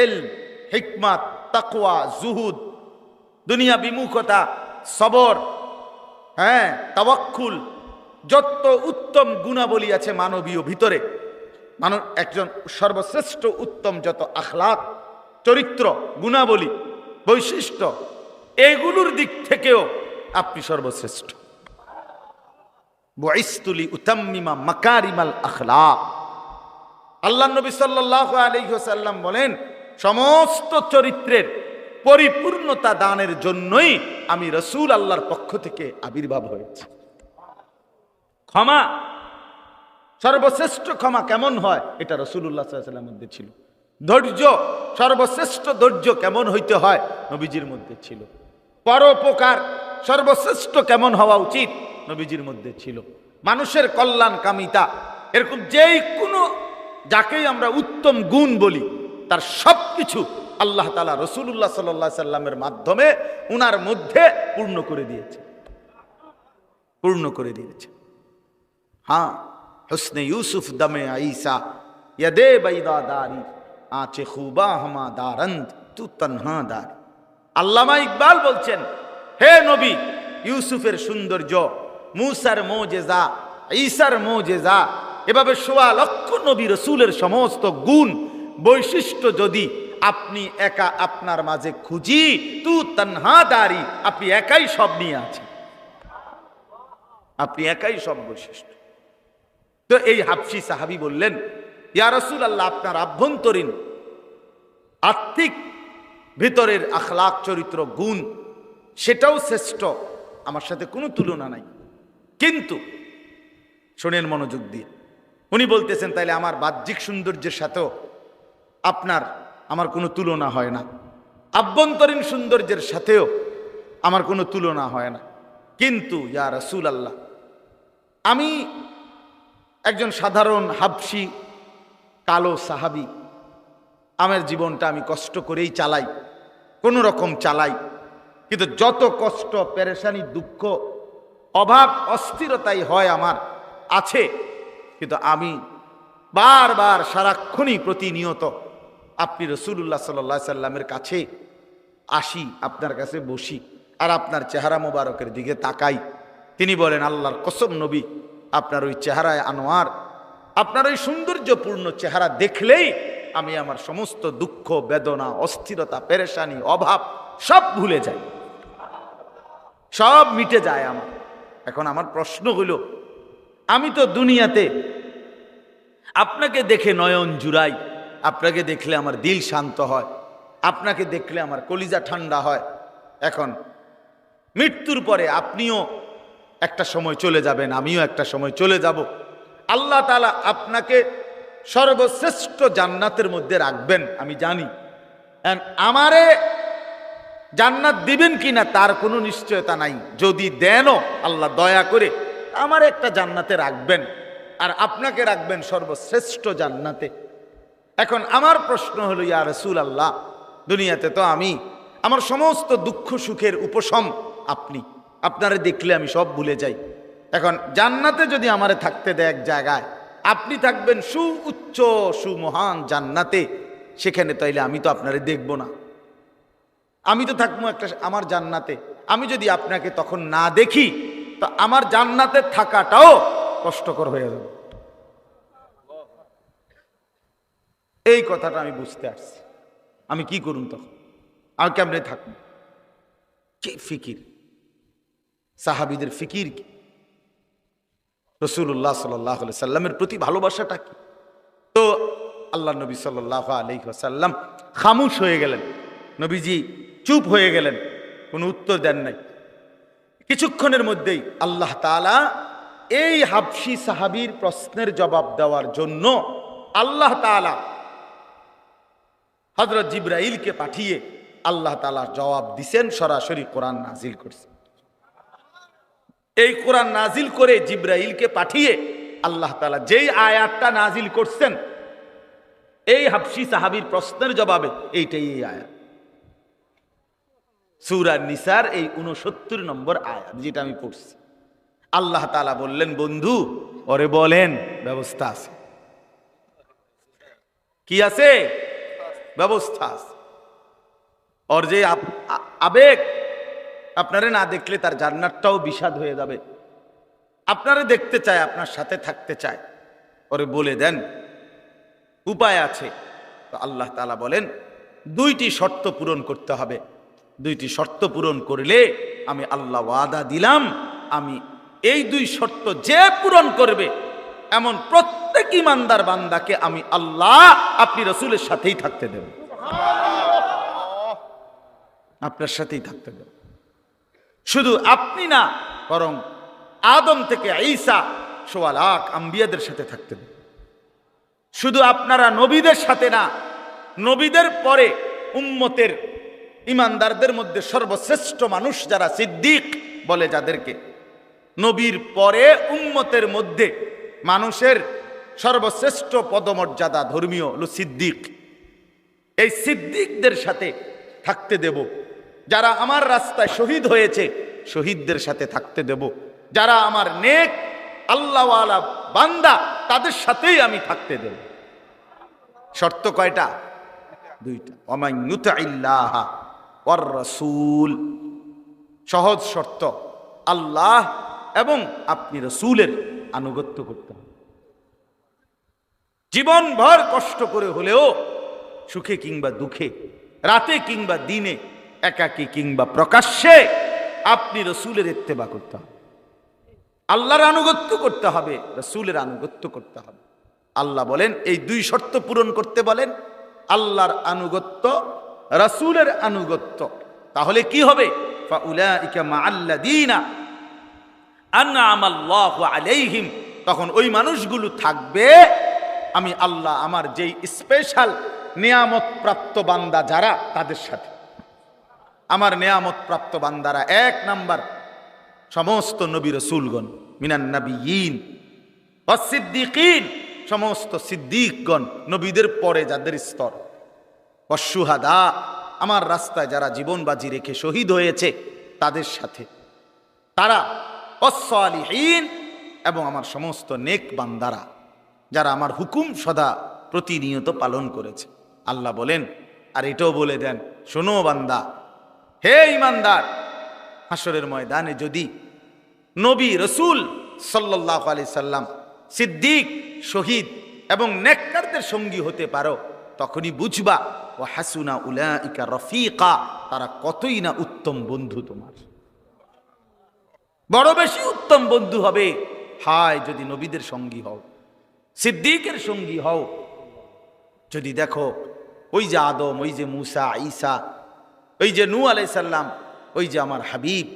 ইলম, হিকমত, তাকওয়া, জুহুদ, দুনিয়া বিমুখতা, সবর, তাওয়াক্কুল, যত উত্তম গুণাবলী আছে মানবীয় ভিতরে, একজন সর্বশ্রেষ্ঠ উত্তম যত আখলাক, চরিত্র, গুণাবলী, বৈশিষ্ট্য, এগুলোর দিক থেকেও আপনি সর্বশ্রেষ্ঠ। বুইসতুলি উতাম্মিমা মাকারিমাল আখলাক। আল্লাহ নবী সাল্লাল্লাহু আলাইহি ওয়াসাল্লাম বলেন, সমস্ত চরিত্রের পরিপূর্ণতা দানের জন্যই আমি রাসূল আল্লাহর পক্ষ থেকে আবির্ভাব হয়েছি। ক্ষমা, সর্বশ্রেষ্ঠ ক্ষমা কেমন হয় এটা রাসূলুল্লাহ সাল্লাল্লাহু আলাইহি ওয়াসাল্লামের মধ্যে ছিল। ধৈর্য, সর্বশ্রেষ্ঠ ধৈর্য কেমন হইতে হয় নবীজির মধ্যে ছিল। পরোপকার সর্বশ্রেষ্ঠ কেমন হওয়া উচিত নবীজির মধ্যে ছিল। মানুষের কল্যাণ কামিতা, এরকম যেই কোনো যাকেই আমরা উত্তম গুণ বলি তার সবকিছু আল্লাহ তাআলা রাসূলুল্লাহ সাল্লাল্লাহু আলাইহি সাল্লামের মাধ্যমে উনার মধ্যে পূর্ণ করে দিয়েছে। হ্যাঁ, হুসনে ইউসুফ দমে ঈসা ইয়াদে বাইদা দারি আঁচে খুবা হামা দারন্দ তু তনহা দারি। আল্লামা ইকবাল বলছেন, হে নবী, ইউসুফের সৌন্দর্য, মুসার মোজেজা, ঈসার মোজেজা, এভাবে ১৬ লক্ষ নবী রসুলের সমস্ত গুণ বৈশিষ্ট্য যদি আপনি একা আপনার মাঝে খুঁজি, তু তনহা দারি, আপনি একাই সব নিয়ে আছেন, আপনি একাই সব বৈশিষ্ট্য। তো এই হাবশী সাহাবী বললেন, ইয়া রাসূলুল্লাহ, আপনার আভ্যন্তরীণ আত্মিক ভিতরের আখলাক, চরিত্র, গুণ সেটাও শ্রেষ্ঠ, আমার সাথে কোনো তুলনা নাই। কিন্তু শোনেন মনোযোগ দিয়ে, উনি বলতেছেন তাইলে আমার বাহ্যিক সৌন্দর্যের সাথেও আমার কোনো তুলনা হয় না, আভ্যন্তরীণ সৌন্দর্যের সাথেও আমার কোনো তুলনা হয় না। কিন্তু ইয়া রাসূলুল্লাহ, আমি একজন সাধারণ হাবশী কালো সাহাবী, আমার জীবনটা আমি কষ্ট করেই চালাই, কোনো রকম চালাই, কিন্তু যত কষ্ট, পেরেশানি, দুঃখ, অভাব, অস্থিরতাই হয় আমার আছে, কিন্তু আমি বারবার সারাক্ষণই প্রতিনিয়ত আপনি রাসূলুল্লাহ সাল্লাল্লাহু আলাইহি সাল্লামের কাছে আসি, আপনার কাছে বসি, আর আপনার চেহারা মোবারকের দিকে তাকাই। তিনি বলেন, আল্লাহর কসম নবী, আপনার ওই চেহারায় আনোয়ার, আপনার ওই সৌন্দর্যপূর্ণ চেহারা দেখলেই আমি আমার সমস্ত দুঃখ, বেদনা, অস্থিরতা, পেরেশানি, অভাব সব ভুলে যাই, সব মিটে যায় আমার। এখন আমার প্রশ্ন হলো, আমি তো দুনিয়াতে আপনাকে দেখে নয়ন জুড়াই, আপনাকে দেখলে আমার দিল শান্ত হয়, আপনাকে দেখলে আমার কলিজা ঠান্ডা হয়। এখন মৃত্যুর পরে আপনিও একটা সময় চলে যাবেন, আমিও একটা সময় চলে যাব। আল্লাহ তাআলা আপনাকে সর্বশ্রেষ্ঠ জান্নাতের মধ্যে রাখবেন আমি জানি, আমারে জান্নাত দিবেন কিনা তার কোনো নিশ্চয়তা নাই। যদি দেনও আল্লাহ দয়া করে আমার একটা জান্নাতে রাখবেন, আর আপনাকে রাখবেন সর্বশ্রেষ্ঠ জান্নাতে। এখন আমার প্রশ্ন হলো, ইয়া রাসূলুল্লাহ, দুনিয়াতে তো আমি আমার সমস্ত দুঃখ সুখের উপশম আপনি, আপনারে দেখলে আমি সব ভুলে যাই। এখন জান্নাতে যদি আমারে থাকতে দেয় এক জায়গায়, আপনি থাকবেন সুউচ্চ সুমহান জান্নাতে, সেখানে তাইলে আমি তো আপনারে দেখব না, আমি তো থাকবো একটা আমার জান্নাতে। আমি যদি আপনাকে তখন না দেখি তো আমার জান্নাতে থাকাটাও কষ্টকর হয়ে যাবে। এই কথাটা আমি বুঝতে আসছি। আমি কি করুন তখন? আমি কেমনে থাকবো? কি ফিকির, সাহাবীদের ফিকির কি, রাসূলুল্লাহ সাল্লাল্লাহু আলাইহি সাল্লামের প্রতি ভালোবাসাটা কি? তো আল্লাহ নবী সাল্লাল্লাহু আলাইহি ওয়াসাল্লাম খামোশ হয়ে গেলেন, নবীজি চুপ হয়ে গেলেন, কোনো উত্তর দেন নাই। কিছুক্ষণের মধ্যেই আল্লাহ তাআলা এই হাবশী সাহাবীর প্রশ্নের জবাব দেওয়ার জন্য আল্লাহ তাআলা হযরত জিবরাইলকে পাঠিয়ে আল্লাহ তাআলা জবাব দিছেন, সরাসরি কোরআন নাজিল করছেন। এই কোরআন নাজিল করে জিবরাইলকে পাঠিয়ে আল্লাহ তাআলা যেই আয়াতটা নাজিল করছেন এই হাবশী সাহাবীর প্রশ্নের জবাবে, এইটাই এই আয়াত, সূরা নিসার এই ৬৯ নম্বর আয়াত, যেটা আমি পড়ছি। আল্লাহ তাআলা বললেন, বন্ধু, ওরে বলেন ব্যবস্থা আছে, কি আছে? ব্যবস্থা আছে। ওর যে আবেগ, আপনারে না দেখলে তার জান্নাতটাও বিষাদ হয়ে যাবে। আপনারে দেখতে চায়, আপনার সাথে থাকতে চায়, ওরে বলে দেন উপায় আছে। তো আল্লাহ তাআলা বলেন 2টি শর্ত পূরণ করতে হবে। 2টি শর্ত পূরণ করলে আমি আল্লাহ ওয়াদা দিলাম, আমি এই 2 শর্ত যে পূরণ করবে এমন প্রত্যেক ইমানদার বান্দাকে আমি আল্লাহ আপনি রাসূলের সাথেই থাকতে দেব, আপনার সাথেই থাকতে দেব। শুধু আপনি না, বরং আদম থেকে ঈসা 1.25 লাখ আম্বিয়াদের সাথে থাকতে দেব। শুধু আপনারা নবীদের সাথে না, নবীদের পরে উম্মতের ইমানদারদের মধ্যে সর্বশ্রেষ্ঠ মানুষ যারা সিদ্দিক বলে, যাদেরকে নবীর পরে উম্মতের মধ্যে মানুষের সর্বশ্রেষ্ঠ পদমর্যাদা ধর্মীয় হলো সিদ্দিক। এই সিদ্দিকদের সাথে থাকতে দেব। যারা আমার রাস্তায় শহীদ হয়েছে শহীদদের সাথে থাকতে দেব। যারা আমার নেক আল্লাহওয়ালা বান্দা তাদের সাথেই আমি থাকতে দেব। শর্ত কয়টা? 2টা। ওয়ামান ইউতিল্লাহ ওয়ার রাসূল, সহজ শর্ত, আল্লাহ এবং আপনি রাসূলের আনুগত্য করতে হবে। জীবনভর কষ্ট করে হলেও, সুখে কিংবা দুঃখে, রাতে কিংবা দিনে, একাকী কিংবা প্রকাশ্যে, আপনি রাসূলের ইত্তেবা করতে হবে, আল্লাহর আনুগত্য করতে হবে, রাসূলের আনুগত্য করতে হবে। আল্লাহ বলেন এই 2 শর্ত পূরণ করতে বলেন, আল্লাহর আনুগত্য, রাসূলের আনুগত্য। তাহলে কি হবে? ফাউলাইকা মাআল্লাযীনা আনআমাল্লাহু আলাইহিম, তখন ওই মানুষগুলো থাকবে আমি আল্লাহ আমার যেই স্পেশাল নিয়ামত প্রাপ্ত বান্দা যারা, তাদের সাথে। আমার নিয়ামত প্রাপ্ত বান্দারা 1 নাম্বার সমস্ত নবী রাসূলগণ, মিনান নাবিয়িন ওয়াস সিদ্দিকিন, সমস্ত সিদ্দিকগণ, নবীদের পরে যাদের স্তর, ওয়াস শুহাদা, আমার রাস্তায় যারা জীবন বাজি রেখে শহীদ হয়েছে তাদের সাথে তারা, ওয়াস সালিহিন, এবং আমার সমস্ত নেক বান্দারা যারা আমার হুকুম সদা প্রতিনিয়ত পালন করেছে। আল্লাহ বলেন আর এটাও বলে দেন, শোনো বান্দা, হে ইমানদার, হাসরের ময়দানে যদি নবী রাসূল সাল্লাল্লাহু আলাইহি সাল্লাম, সিদ্দিক, শহীদ এবং নেককারদের সঙ্গী হতে পারো, তখনই বুঝবা ওয়া হাসুনা উলাইকা রফিকা, তারা কতই না উত্তম বন্ধু তোমার, বড় বেশি উত্তম বন্ধু হবে। হায় যদি নবীদের সঙ্গী হও, সিদ্দিকের সঙ্গী হও। যদি দেখো ওই যে আদম, ওই যে মূসা, ঈসা, ওই যে নূহ আলাইহিস সালাম, ওই যে আমার হাবিব,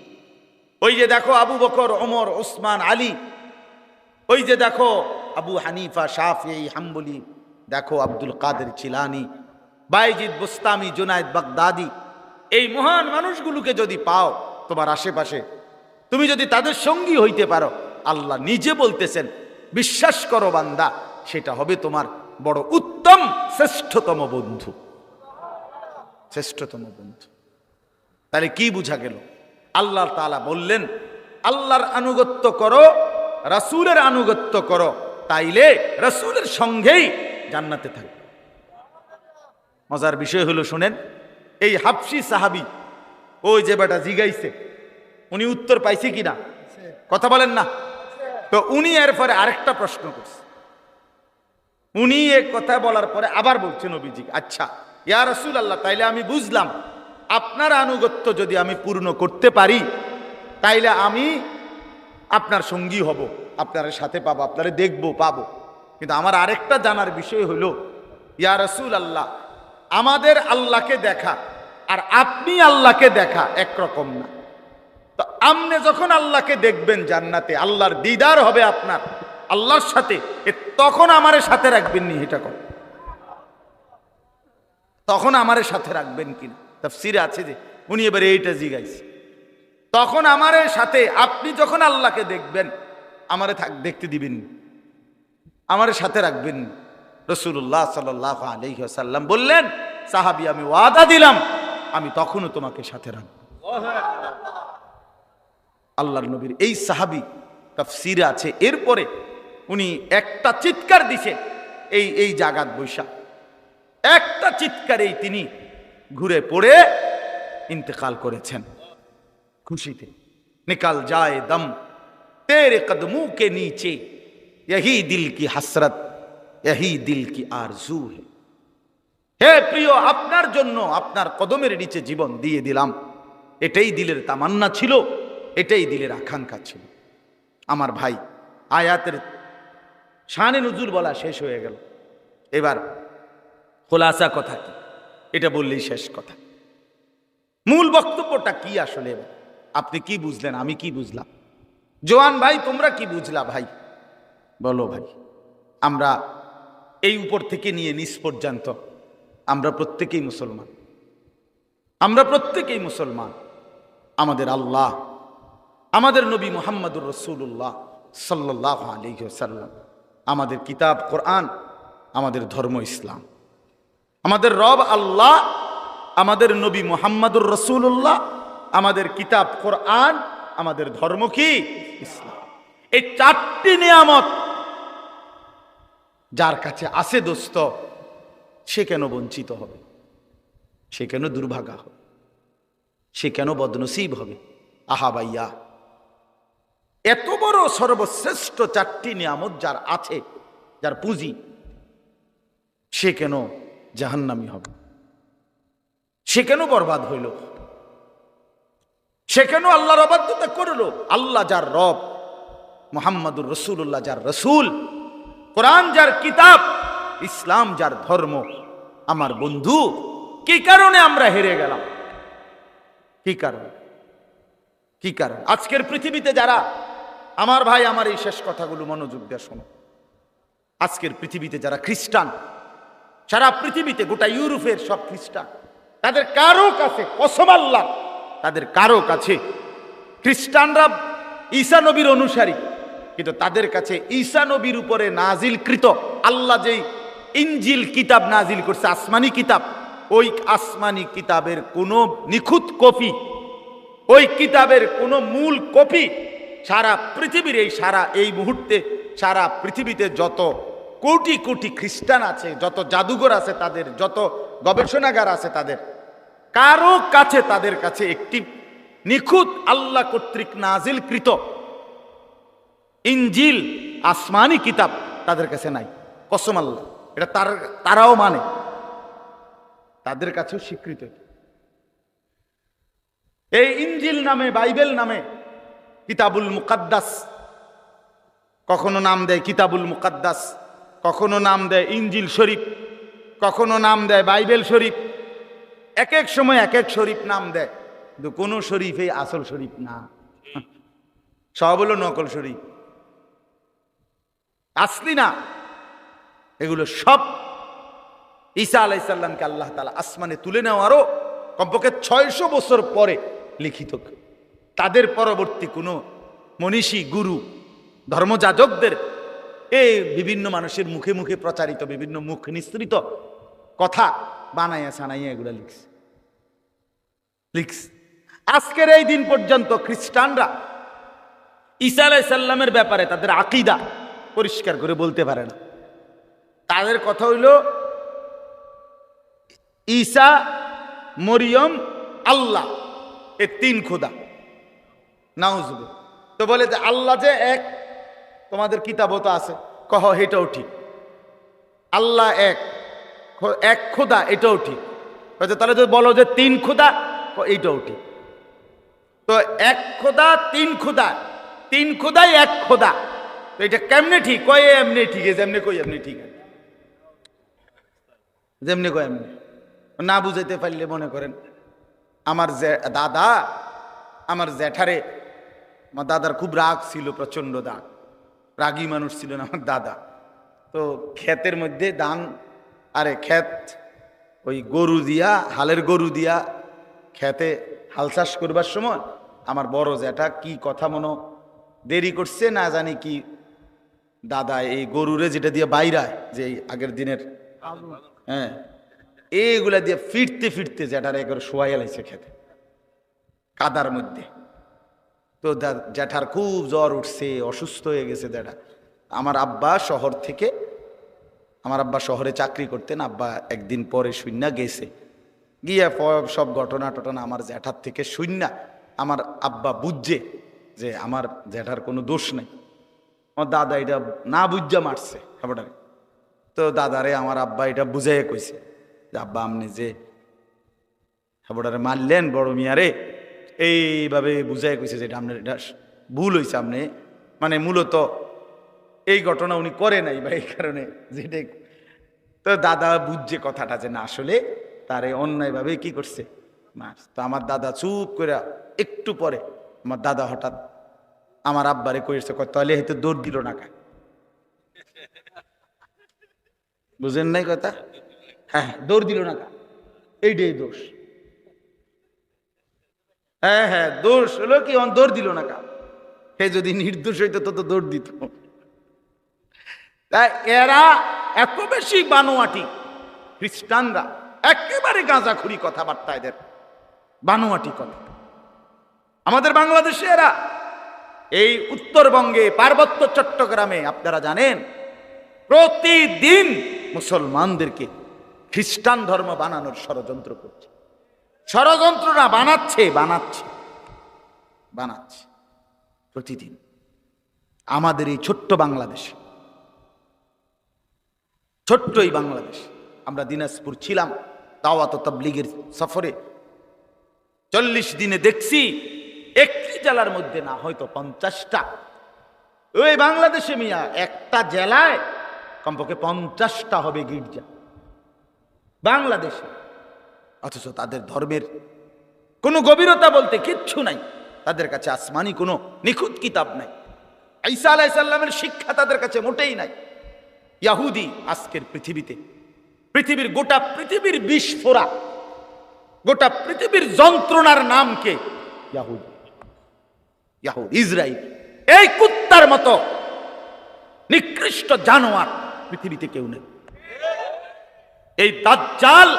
ওই যে দেখো আবু বকর, ওমর, ওসমান, আলী, ওই যে দেখো আবু হানিফা, শাফিঈ, হাম্বলি, দেখো আব্দুল কাদের জিলানী, বাইজিদ বুস্তামি, জুনায়েদ বাগদাদি, এই মহান মানুষগুলোকে যদি পাও তোমার আশেপাশে, তুমি যদি তাদের সঙ্গী হইতে পারো, আল্লাহ নিজে বলতেছেন বিশ্বাস করো বান্দা, সেটা হবে তোমার বড় উত্তম শ্রেষ্ঠতম বন্ধু, শ্রেষ্ঠতম বন্ধু। তাহলে কি বুঝা গেল? আল্লাহ তাআলা বললেন আল্লাহর আনুগত্য করো, রাসূলের আনুগত্য করো, তাইলে রাসূলের সঙ্গেই জান্নাতে থাকবে। মজার বিষয় হলো শুনেন, এই হাবশী সাহাবী, ওই যে বেটা জিগাইছে, উনি উত্তর পাইছে কিনা কথা বলেন না? তো উনি এরপরে আরেকটা প্রশ্ন করছে। উনি এক কথা বলার পরে আবার বলছেন নবীজি, আচ্ছা ইয়া রাসূলুল্লাহ, তাইলে আমি বুঝলাম আপনার আনুগত্য যদি আমি পূর্ণ করতে পারি তাইলে আমি আপনার সঙ্গী হব, আপনার সাথে পাবো, আপনারে দেখবো, পাবো। কিন্তু আমার আরেকটা জানার বিষয় হলো, ইয়া রাসূলুল্লাহ, আমাদের আল্লাহকে দেখা আর আপনি আল্লাহকে দেখা একরকম না। তো আপনি যখন আল্লাহকে দেখবেন জান্নাতে, আল্লাহর দিদার হবে আপনার আল্লাহর সাথে, তখন আমারে সাথে রাখবেন নি? এটা কর, তখন আমারে সাথে রাখবেন কিনা? তাফসীরে আছে যে উনি এবারে এইটা জিগাইছে, তখন আমারে সাথে, আপনি যখন আল্লাহকে দেখবেন আমারে দেখতে দিবেন, আমারে সাথে রাখবেন। রাসূলুল্লাহ সাল্লাল্লাহু আলাইহি ওয়াসাল্লাম বললেন, সাহাবী আমি ওয়াদা দিলাম আমি তখনও তোমাকে সাথে রাখব। আল্লাহর নবীর এই সাহাবী, তাফসীরে আছে, এরপরে উনি একটা চিৎকার দিছে এই জাগাত বৈশা, একটা চিৎকারেই তিনি ঘুরে পড়ে ইন্তেকাল করেছেন খুশিতে। নিকাল যায় দম তেরে কদমোं के नीचे यही दिल की हसरत यही दिल की आरजू है। হে প্রিয়, আপনার জন্য আপনার কদমের নিচে জীবন দিয়ে দিলাম, এটাই দিলের তামান্না ছিল, এটাই দিলের আকাঙ্ক্ষা ছিল। আমার ভাই, আয়াতের শানে নুজুল বলা শেষ হয়ে গেল, এবার খোলাসা কথা কি, এটা বললেই শেষ কথা। মূল বক্তব্যটা কি আসলে, আপনি কি বুঝলেন, আমি কি বুঝলাম, জোয়ান ভাই তোমরা কি বুঝলা ভাই, বলো ভাই। আমরা এই উপর থেকে নিয়ে নিচ পর্যন্ত আমরা প্রত্যেকেই মুসলমান, আমরা প্রত্যেকেই মুসলমান। আমাদের আল্লাহ, আমাদের নবী মুহাম্মদুর রাসূলুল্লাহ সাল্লাল্লাহু আলাইহি ওয়াসাল্লাম, আমাদের কিতাব কোরআন, আমাদের ধর্ম ইসলাম, আমাদের রব আল্লাহ, আমাদের নবী মুহাম্মদুর রাসূলুল্লাহ, আমাদের কিতাব কোরআন, আমাদের ধর্ম কি ইসলাম। এই চারটি নিয়ামত যার কাছে আছে দোস্ত, সে কেন বঞ্চিত হবে, সে কেন দুর্ভাগা হবে, সে কেন বদনসিব হবে? আহা ভাইয়া, এত বড় সর্বশ্রেষ্ঠ চারটি নিয়ামত যার আছে, যার পুঁজি, সে কেন জাহান্নামী হবে, সে কেন বরবাদ হইল, সে কেন আল্লাহর অবাধ্যতা করলো? আল্লাহ যার রব, মুহাম্মদুর রাসূলুল্লাহ যার রসুল, কোরআন যার কিতাব, ইসলাম যার ধর্ম। আমার বন্ধু, কি কারণে আমরা হেরে গেলাম? কি কারণ? কি কারণ? আজকের পৃথিবীতে যারা, আমার ভাই, আমার এই শেষ কথাগুলো মনোযোগ দিয়ে শোনো। আজকের পৃথিবীতে যারা খ্রিস্টান, সারা পৃথিবীতে, গোটা ইউরোপের সব খ্রিস্টান, তাদের কারো কাছে, কসম আল্লাহ, তাদের কারো কাছে, খ্রিস্টানরা ঈসা নবীর অনুসারী, কিন্তু তাদের কাছে ঈসা নবীর উপরে নাজিলকৃত আল্লাহ যেই ইনজিল কিতাব নাজিল করছে, আসমানি কিতাব, ওই আসমানি কিতাবের কোনো নিখুঁত কপি, ওই কিতাবের কোনো মূল কপি সারা পৃথিবীর, এই মুহূর্তে সারা পৃথিবীতে যত কোটি কোটি খ্রিস্টান আছে, যত জাদুঘর আছে তাদের, যত গবেষণাগার আছে তাদের, কারো কাছে, তাদের কাছে একটি নিখুঁত আল্লাহ কর্তৃক নাজিলকৃত ইনজিল আসমানি কিতাব তাদের কাছে নাই। কসম আল্লাহ, এটা তারাও মানে, তাদের কাছেও স্বীকৃত। এই ইনজিল নামে, বাইবেল নামে, কিতাবুল মুকাদ্দাস, কখনো নাম দেয় কিতাবুল মুকাদ্দাস, কখনো নাম দেয় ইনজিল শরীফ, কখনো নাম দেয় বাইবেল শরীফ, এক এক সময় এক এক শরীফ নাম দেয়, কিন্তু কোনো শরীফে আসল শরীফ না, সব হলো নকল শরীফ, আসলি না। এগুলো সব ঈসা আলাইহিস সালামকে আল্লাহ তাআলা আসমানে তুলে নেওয়ারও কমপক্ষে 600 বছর পরে লিখিত। তাদের পরবর্তী কোনো মনীষী, গুরু, ধর্মযাজকদের এই বিভিন্ন মানুষের মুখে মুখে প্রচারিত বিভিন্ন মুখ নিঃসৃত কথা বানাইয়া সানাইয়া এগুলো লিখছে। আজকের এই দিন পর্যন্ত খ্রিস্টানরা ঈসা আলাইহিস সালামের ব্যাপারে তাদের আকীদা পরিষ্কার করে বলতে পারে না। তাদের কথা হইল ঈসা, মরিয়ম, আল্লাহ, এ তিন খোদা। নাউজুবিল্লাহ। তো বলে যে আল্লাহ যে এক, তোমাদের কিতাবও তো আছে, কহ এটাও ঠিক। আল্লাহ এক, এক খোদা, এটাও ঠিক। তাহলে যদি বলো যে তিন খোদা, এইটাও ঠিক। তো এক খোদা, তিন খোদা, তিন খোদাই এক খোদা, তো এটা কেমনে ঠিক? কয় এমনি ঠিক, যেমনি কই এমনি ঠিক, যেমনি কয় এমনি। না বুঝাইতে পারলে মনে করেন আমার দাদা, আমার জ্যাঠারে, আমার দাদার খুব রাগ ছিল, প্রচন্ড রাগী মানুষ ছিলেন আমার দাদা। তো ক্ষেতের মধ্যে ধান, আরে ক্ষেত ওই গরু দিয়া, হালের গরু দিয়া ক্ষেতে হাল চাষ করবার সময় আমার বড় জ্যাঠা কি কথা মনো দেরি করছে না জানি কি, দাদা এই গরুরে যেটা দিয়ে বাইরায়, যে আগের দিনের, হ্যাঁ, এইগুলা দিয়ে ফিরতে ফিরতে জ্যাঠার একবার শোয়াই লাইছে খেতে কাদার মধ্যে। তো জ্যাঠার খুব জ্বর উঠছে, অসুস্থ হয়ে গেছে জ্যাঠা। আমার আব্বা শহর থেকে, আমার আব্বা শহরে চাকরি করতেন, আব্বা একদিন পরে শূন্য গেছে, গিয়া সব ঘটনা টটনা আমার জ্যাঠার থেকে শূন্য আমার আব্বা বুঝছে যে আমার জ্যাঠার কোনো দোষ নেই। আমার দাদা এটা না বুঝা মারছে হেবটারে। তো দাদারে আমার আব্বা এটা বুঝাই কইছে যে আব্বা আপনি যে হেবটারে মারলেন বড় মিয়ারে, এইভাবে বুঝাই কইছে যে এটা আপনার এটা ভুল হয়েছে, আপনি মানে মূলত এই ঘটনা উনি করে নাই বা এই কারণে যেটা। তো দাদা বুঝছে কথাটা যে না আসলে তারে অন্যায়ভাবে কি করছে মার। তো আমার দাদা চুপ করে একটু পরে আমার দাদা হঠাৎ আমার আব্বারে কইছে, তাহলে হয়তো দৌড় দিল না কা। বুঝেন নাই কথা? হ্যাঁ, দৌড় দিল না কা, এইটাই দোষ। হ্যাঁ হ্যাঁ, দোষ হলো কি দৌড় দিল না কা। হে যদি নির্দোষ হইতো তো দৌড় দিত। তাই এরা এত বেশি বানোয়াটি, খ্রিস্টানরা একেবারে গাঁজাখুরি কথাবার্তা, এদের বানোয়াটি কথা। আমাদের বাংলাদেশে এরা এই উত্তরবঙ্গে পার্বত্য চট্টগ্রামে আপনারা জানেন প্রতিদিন মুসলমানদেরকে খ্রিস্টান ধর্ম বানানোর ষড়যন্ত্র করছে। ষড়যন্ত্র না, বানাচ্ছে বানাচ্ছে বানাচ্ছে প্রতিদিন। আমাদের এই ছোট্ট বাংলাদেশ, ছোট্ট এই বাংলাদেশ, আমরা দিনাজপুর ছিলাম দাওয়াত ও তাবলীগের সফরে। 40 দিনে দেখছি একটি জেলার মধ্যে না হয়তো 50টা। ওই বাংলাদেশে মিয়া একটা জেলায় কমপক্ষে 50টা হবে গির্জা বাংলাদেশে। অথচ তাদের ধর্মের কোনো গভীরতা বলতে কিচ্ছু নাই, তাদের কাছে আসমানি কোনো নিখুঁত কিতাব নাই, ঈসা আলাইহিস সালামের শিক্ষা তাদের কাছে মোটেই নাই। ইহুদি আজকের পৃথিবীতে, পৃথিবীর গোটা পৃথিবীর বিস্ফোরা, গোটা পৃথিবীর যন্ত্রণার নাম কে? ইহুদি, ইসরায়েল। এই কুত্তার মতো নিকৃষ্ট জানোয়ার পৃথিবীতে কেউ নেই। এই দাজ্জাল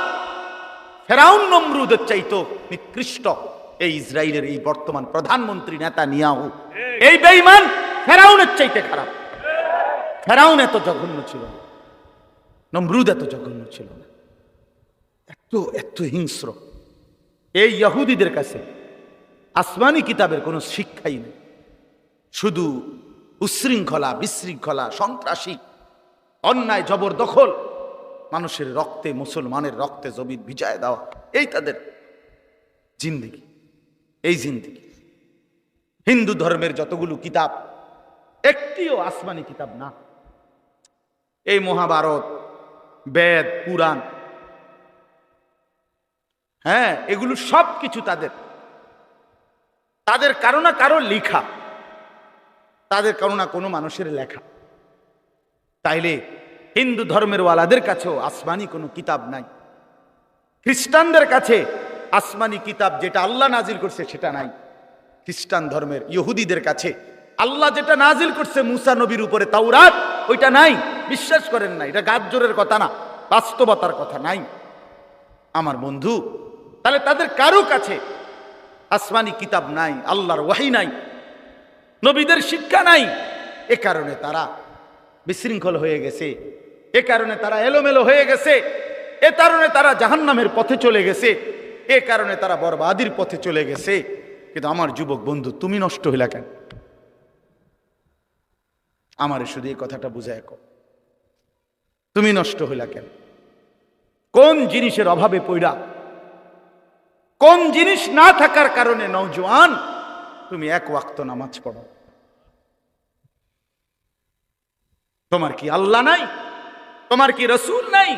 ফেরাউন নমরুদের চাইতো নিকৃষ্ট এই ইসরায়েলের এই বর্তমান প্রধানমন্ত্রী নেতানিয়াহু, এই বেঈমান ফেরাউনের চাইতে খারাপ। ফেরাউন এত জঘন্য ছিল না, নমরুদ এত জঘন্য ছিল না, এত এত হিংস্র। এই ইহুদিদের কাছে আসমানি কিতাবের কোনো শিক্ষাই নেই, শুধু উশৃঙ্খলা, বিশৃঙ্খলা, সন্ত্রাসী, অন্যায়, জবরদখল, মানুষের রক্তে, মুসলমানের রক্তে জমিন ভিজায় দেওয়া, এই তাদের জিন্দেগি, এই জিন্দেগি। হিন্দু ধর্মের যতগুলো কিতাব একটিও আসমানি কিতাব না। এই মহাভারত, বেদ, পুরাণ, হ্যাঁ, এগুলো সব কিছু তাদের তাদের কারো না কারো লেখা, তাদের কারো না কোনো মানুষের লেখা। তাইলে হিন্দু ধর্মের ওয়ালাদের কাছেও আসমানি কোনো কিতাব নাই, খ্রিস্টানদের কাছে আসমানি কিতাব যেটা আল্লাহ নাজিল করছে সেটা নাই। খ্রিস্টান ধর্মের ইহুদিদের কাছে আল্লাহ যেটা নাজিল করছে মুসা নবীর উপরে, তাওরাত, ওইটা নাই, বিশ্বাস করেন না। এটা গাজ্জরের কথা না, বাস্তবতার কথা নাই আমার বন্ধু। তাহলে তাদের কারো কাছে আসমানি কিতাব নাই, আল্লাহর ওয়াহী নাই, নবীদের শিক্ষা নাই। এ কারণে তারা বিশৃঙ্খল হয়ে গেছে, এ কারণে তারা এলোমেলো হয়ে গেছে, এ কারণে তারা জাহান্নামের পথে চলে গেছে, এ কারণে তারা বরবাদির পথে চলে গেছে। কিন্তু আমার যুবক বন্ধু, তুমি নষ্ট হইলা কেন? আমারে শুধু এই কথাটা বুঝায় কও, তুমি নষ্ট হইলা কেন? কোন জিনিসের অভাবে পড়া, কোন জিনিস না থাকার কারণে নওজোয়ান তুমি এক ওয়াক্ত নামাজ পড়ো? তোমার কি আল্লাহ নাই? তোমার কি রসুল নাই?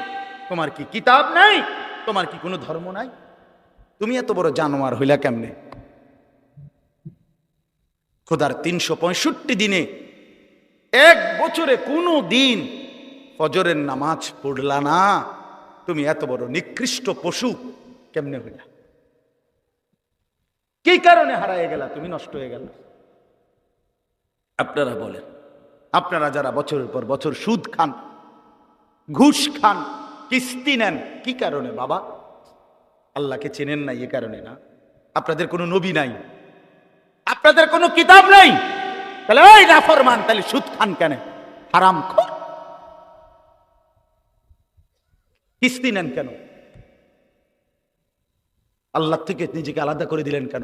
তোমার কি কিতাব নাই? তোমার কি কোনো ধর্ম নাই? তুমি এত বড় জানোয়ার হইলা কেমনে? খোদার 365 দিনে এক বছরে কোনো দিন ফজরের নামাজ পড়লা না, তুমি এত বড় নিকৃষ্ট পশু কেমনে হইলা? কি কারণে হারায় গেলা? তুমি নষ্ট হয়ে গেল। আপনারা বলেন, আপনারা যারা বছরের পর বছর সুদ খান, ঘুষ খান, কিস্তি নেন, কি কারণে বাবা? আল্লাহকে চেনেন নাই, এ কারণে না? আপনাদের কোনো নবী নাই, আপনাদের কোনো কিতাব নাই, তাহলে ওই নাফরমান, তাহলে সুদ খান কেন, হারামখোর। কিস্তি নেন কেন? আল্লাহ থেকে নিজেকে আলাদা করে দিলেন কেন?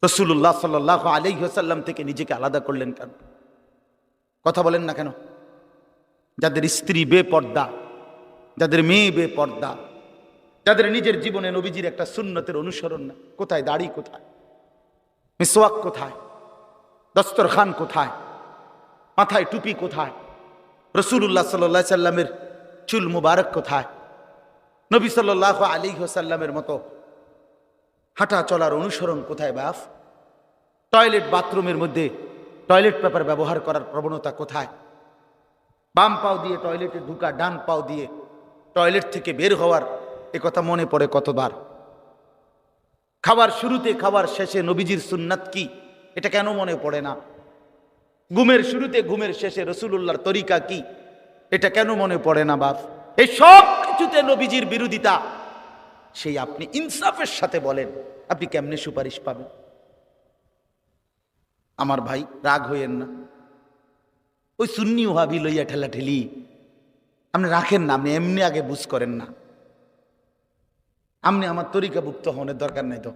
রাসূলুল্লাহ সাল্লাল্লাহু আলাইহি ওয়াসাল্লাম থেকে নিজেকে আলাদা করলেন কেন? কথা বলেন না কেন? যাদের স্ত্রী বেপর্দা, যাদের মেয়ে বেপর্দা, যাদের নিজের জীবনে নবীজির একটা সুন্নতের অনুসরণ না, কোথায় দাড়ি, কোথায় মিসওয়াক, কোথায় দস্তরখান, কোথায় মাথায় টুপি, কোথায় রাসূলুল্লাহ সাল্লাল্লাহু আলাইহি সাল্লামের চুল মুবারক, কোথায় নবী সাল্লাল্লাহু আলাইহি ওয়াসাল্লামের মতো হাঁটা চলার অনুসরণ কোথায়? বাপ, টয়লেট বাথরুমের মধ্যে টয়লেট পেপার ব্যবহার করার প্রবণতা কোথায়? বাম পাও দিয়ে টয়লেটে ঢুকা, ডান পাও দিয়ে টয়লেট থেকে বের হওয়ার এ কথা মনে পড়ে কতবার? খাবার শুরুতে খাবার শেষে নবীজির সুন্নাত কি, এটা কেন মনে পড়ে না? ঘুমের শুরুতে ঘুমের শেষে রাসূলুল্লাহর তরিকা কি, এটা কেন মনে পড়ে না? বাপ, এই সব কিছুতে নবীজির বিরোধিতা। সেই আপনি ইনসাফের সাথে বলেন, আপনি কেমনে সুপারিশ পাবেন? আমার ভাই, রাগ হইয়েন না। ওই সুন্নি ওয়াহাবি লইয়া ঠেলা ঠেলি আপনি রাখেন না, আপনি এমনি আগে বুঝ করেন না। আপনি আমার তরিকাভুক্ত হনের দরকার নাই তো,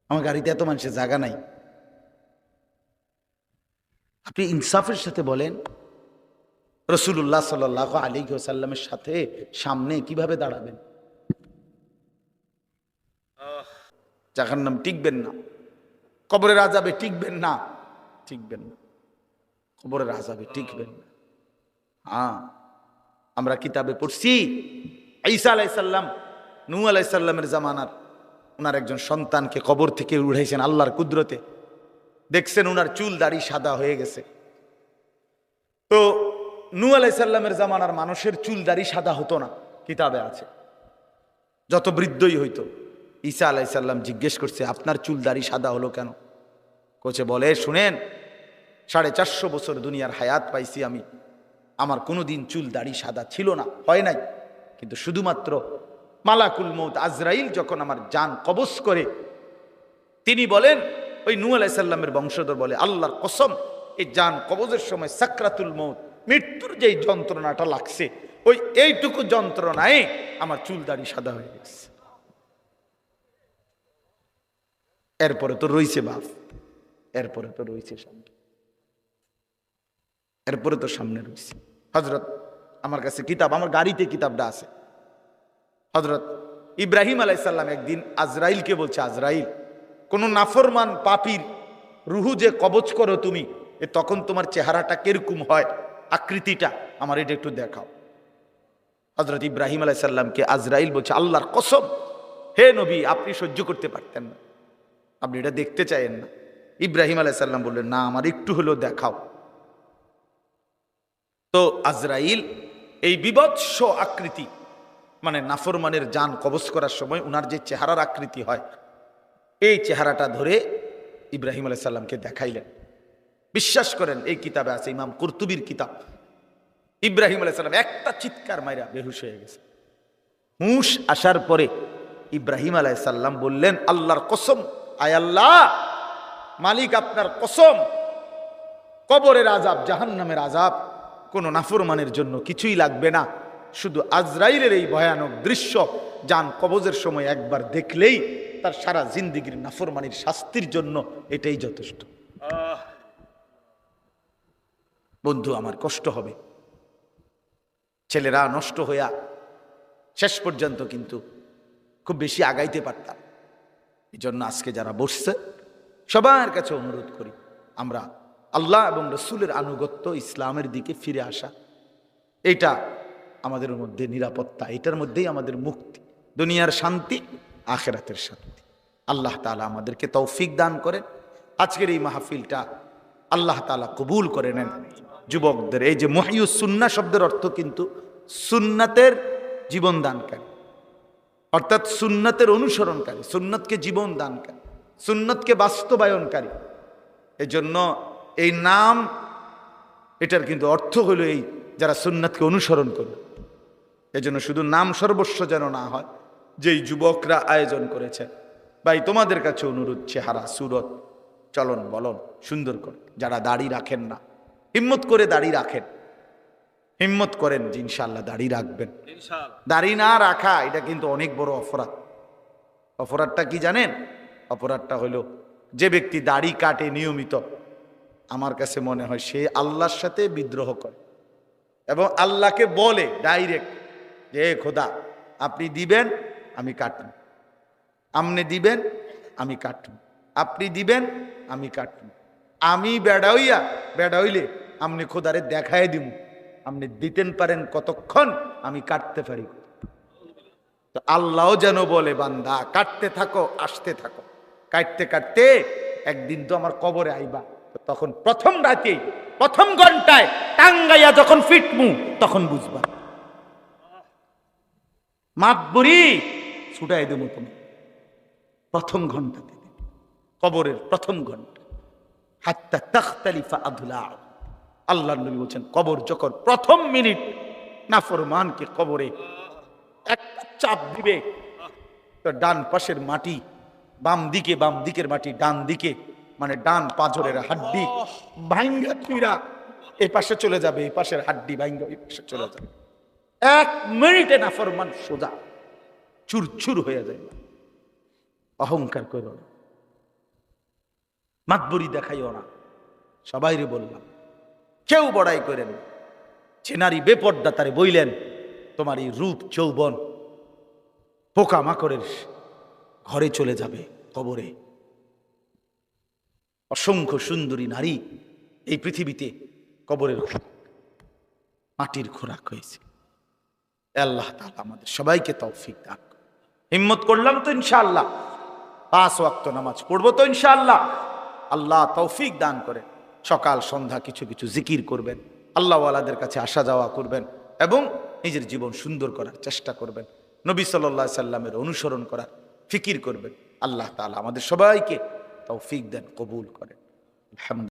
আমার গাড়িতে এত মানুষের জায়গা নাই। আপনি ইনসাফের সাথে বলেন, রাসূলুল্লাহ সাল্লাল্লাহু আলাইহি ওয়াসাল্লামের সাথে সামনে কিভাবে দাঁড়াবেন? জাহান্নাম টিকবেন না, কবরের আযাবে টিকবেন না, টিকবেন না, কবরের আযাবে টিকবেন না। হ্যাঁ, আমরা কিতাবে পড়ছি ঈসা আলাইহিস সালাম নূহ আলাইহিস সালামের জামানার ওনার একজন সন্তানকে কবর থেকে উঠাইছেন আল্লাহর কুদরতে। দেখছেন ওনার চুল দাড়ি সাদা হয়ে গেছে। তো নূহ আলাইহিস সালামের জামানার মানুষের চুল দাড়ি সাদা হতো না, কিতাবে আছে, যত বৃদ্ধই হইতো। ঈসা আলাইহিস সালাম জিজ্ঞেস করছে, আপনার চুল দাড়ি সাদা হলো কেন? কোচে বলে, শুনেন, 450 বছর দুনিয়ার হায়াত পাইছি আমি, আমার কোনোদিন চুল দাড়ি সাদা ছিল না, হয় নাই। কিন্তু শুধুমাত্র মালাকুল মউত আজরাইল যখন আমার জান কবজ করে, তিনি বলেন, ওই নূহ আলাইহিস সালামের বংশধর বলে, আল্লাহর কসম, এই জান কবজের সময় সাকরাতুল মউত, মৃত্যুর যেই যন্ত্রণাটা লাগছে, ওই এইটুকু যন্ত্রণায় আমার চুল দাড়ি সাদা হয়ে গেছে। এরপরে তো রইছে বাপ, এরপরে তো রইছে সামনে, এরপরে তো সামনে রয়েছে। হযরত, আমার কাছে কিতাব, আমার গাড়িতে কিতাবটা আছে। হযরত ইব্রাহিম আলাইহিস সালাম একদিন আজরাইলকে বলছে, আজরাইল, কোন নাফরমান পাপীর রুহু যে কবজ করো তুমি, তখন তোমার চেহারাটা কিরকম হয়, আকৃতিটা আমার এটা একটু দেখাও। হযরত ইব্রাহিম আলাইহিস সালামকে আজরাইল বলছে, আল্লাহর কসম, হে নবী, আপনি সহ্য করতে পারতেন না, আপনি এটা দেখতে চাইেন না। ইব্রাহিম আলাইহিস সালাম বললেন, না, আমার একটু হলেও দেখাও। তো আজরাইল এই বিভৎস আকৃতি, মানে নাফরমানের জান কবজ করার সময় উনার যে চেহারার আকৃতি হয়, এই চেহারাটা ধরে ইব্রাহিম আলাইহিস সালামকে দেখাইলেন। বিশ্বাস করেন, এই কিতাবে আছে, ইমাম কুরতুবীর কিতাব। ইব্রাহিম আলাইহিস সালাম একটা চিৎকার মাইরা বেহুশ হয়ে গেছে। হুঁশ আসার পরে ইব্রাহিম আলাইহিস সালাম বললেন, আল্লাহর কসম, আয় আল্লাহ, মালিক আপনার কসম, কবরের আযাব, জাহান্নামের আযাব কোন নাফরমানের জন্য কিছুই লাগবে না, শুধু আজরাইলের এই ভয়ানক দৃশ্য জান কবজের সময় একবার দেখলেই তার সারা জিন্দেগীর নাফরমানির শাস্তির জন্য এটাই যথেষ্ট। বন্ধু আমার, কষ্ট হবে, ছেলেরা নষ্ট হইয়া শেষ পর্যন্ত কিন্তু খুব বেশি আগাইতে পারতাম। এই জন্য আজকে যারা বসছে সবার কাছে অনুরোধ করি, আমরা আল্লাহ এবং রসুলের আনুগত্য, ইসলামের দিকে ফিরে আসা, এটা আমাদের মধ্যে নিরাপত্তা, এটার মধ্যেই আমাদের মুক্তি, দুনিয়ার শান্তি, আখিরাতের শান্তি। আল্লাহ তাআলা আমাদেরকে তৌফিক দান করেন। আজকের এই মাহফিলটা আল্লাহ তাআলা কবুল করে নেন। যুবকদের এই যে মুহইয়ুস সুন্নাহ শব্দের অর্থ কিন্তু সুন্নাতের জীবন দানকারী, অর্থাৎ সুন্নাতের অনুসরণকারী, সুন্নতকে জীবন দানকারী, সুন্নতকে বাস্তবায়নকারী। এজন্য এই নাম, এটার কিন্তু অর্থ হলো এই যারা সুন্নাতকে অনুসরণ করে। এজন্য শুধু নাম সর্বস্ব যেন না হয়। যেই যুবকরা আয়োজন করেছে, ভাই তোমাদের কাছে অনুরোধ, চেহারা, সুরত, চলন বলন সুন্দর করে, যারা দাড়ি রাখেন না হিম্মত করে দাড়ি রাখেন, হিম্মত করেন যে ইনশাআল্লাহ দাড়ি রাখবেন। দাড়ি না রাখা এটা কিন্তু অনেক বড় অপরাধ। অপরাধটা কি জানেন? অপরাধটা হলো যে ব্যক্তি দাড়ি কাটে নিয়মিত, আমার কাছে মনে হয় সে আল্লাহর সাথে বিদ্রোহ করে এবং আল্লাহকে বলে ডাইরেক্ট যে খোদা আপনি দিবেন আমি কাটব, আপনি দিবেন আমি কাটব, আপনি দিবেন আমি কাটব, আমি বেড়া হইলে আপনি খোদারে দেখায় দিব, আপনি দিতেন পারেন কতক্ষণ, আমি কাটতে পারি। তো আল্লাহও যেন বলে বান্দা কাটতে থাকো, আসতে থাকো, কাটতে কাটতে একদিন তো আমার কবরে আইবা, তখন প্রথম রাতে প্রথম ঘন্টায় টাঙ্গাইয়া যখন ফিটমু তখন বুঝবা। মাতবুরি ছুটাই দেবো তুমি প্রথম ঘন্টাতে, কবরের প্রথম ঘন্টা। হাত্তা তাখতালিফা আদলা, আল্লাহ নবী বলছেন কবর যখন প্রথম মিনিট নাফরমানকে কবরে একটা চাপ দিবে, তো ডান পাশের মাটি বাম দিকের মাটি ডান দিকে, মানে ডান পাঁজরের হাড্ডি ভাঙ্গা চুইরা এই পাশে চলে যাবে, এই পাশের হাড্ডি ভাঙ্গা এই পাশে চলে যাবে। 1 মিনিটে নাফরমান সোজা চুরচুর হয়ে যায়। অহংকার করো না, মাতবুরি দেখাইও না। সবাইরে বললাম কেউ বড়াই করেন, যে নারী বেপর্দা তারে বইলেন তোমার এই রূপ যৌবন পোকা মাকড়ের ঘরে চলে যাবে কবরে। অসংখ্য সুন্দরী নারী এই পৃথিবীতে কবরের মাটির খোরাক হয়েছে। আল্লাহ তাআলা আমাদের সবাইকে তৌফিক দান করুন। হিম্মত করলাম তো ইনশাআল্লাহ 5 ওয়াক্ত নামাজ পড়বো তো ইনশাআল্লাহ। আল্লাহ তৌফিক দান করে সকাল সন্ধ্যা কিছু কিছু জিকির করবেন, আল্লাহওয়ালাদের কাছে আসা যাওয়া করবেন এবং নিজের জীবন সুন্দর করার চেষ্টা করবেন, নবী সাল্লাল্লাহু আলাইহি সাল্লামের অনুসরণ করার ফিকির করবেন। আল্লাহ তাআলা আমাদের সবাইকে তৌফিক দেন, কবুল করেন। আলহামদুলিল্লাহ।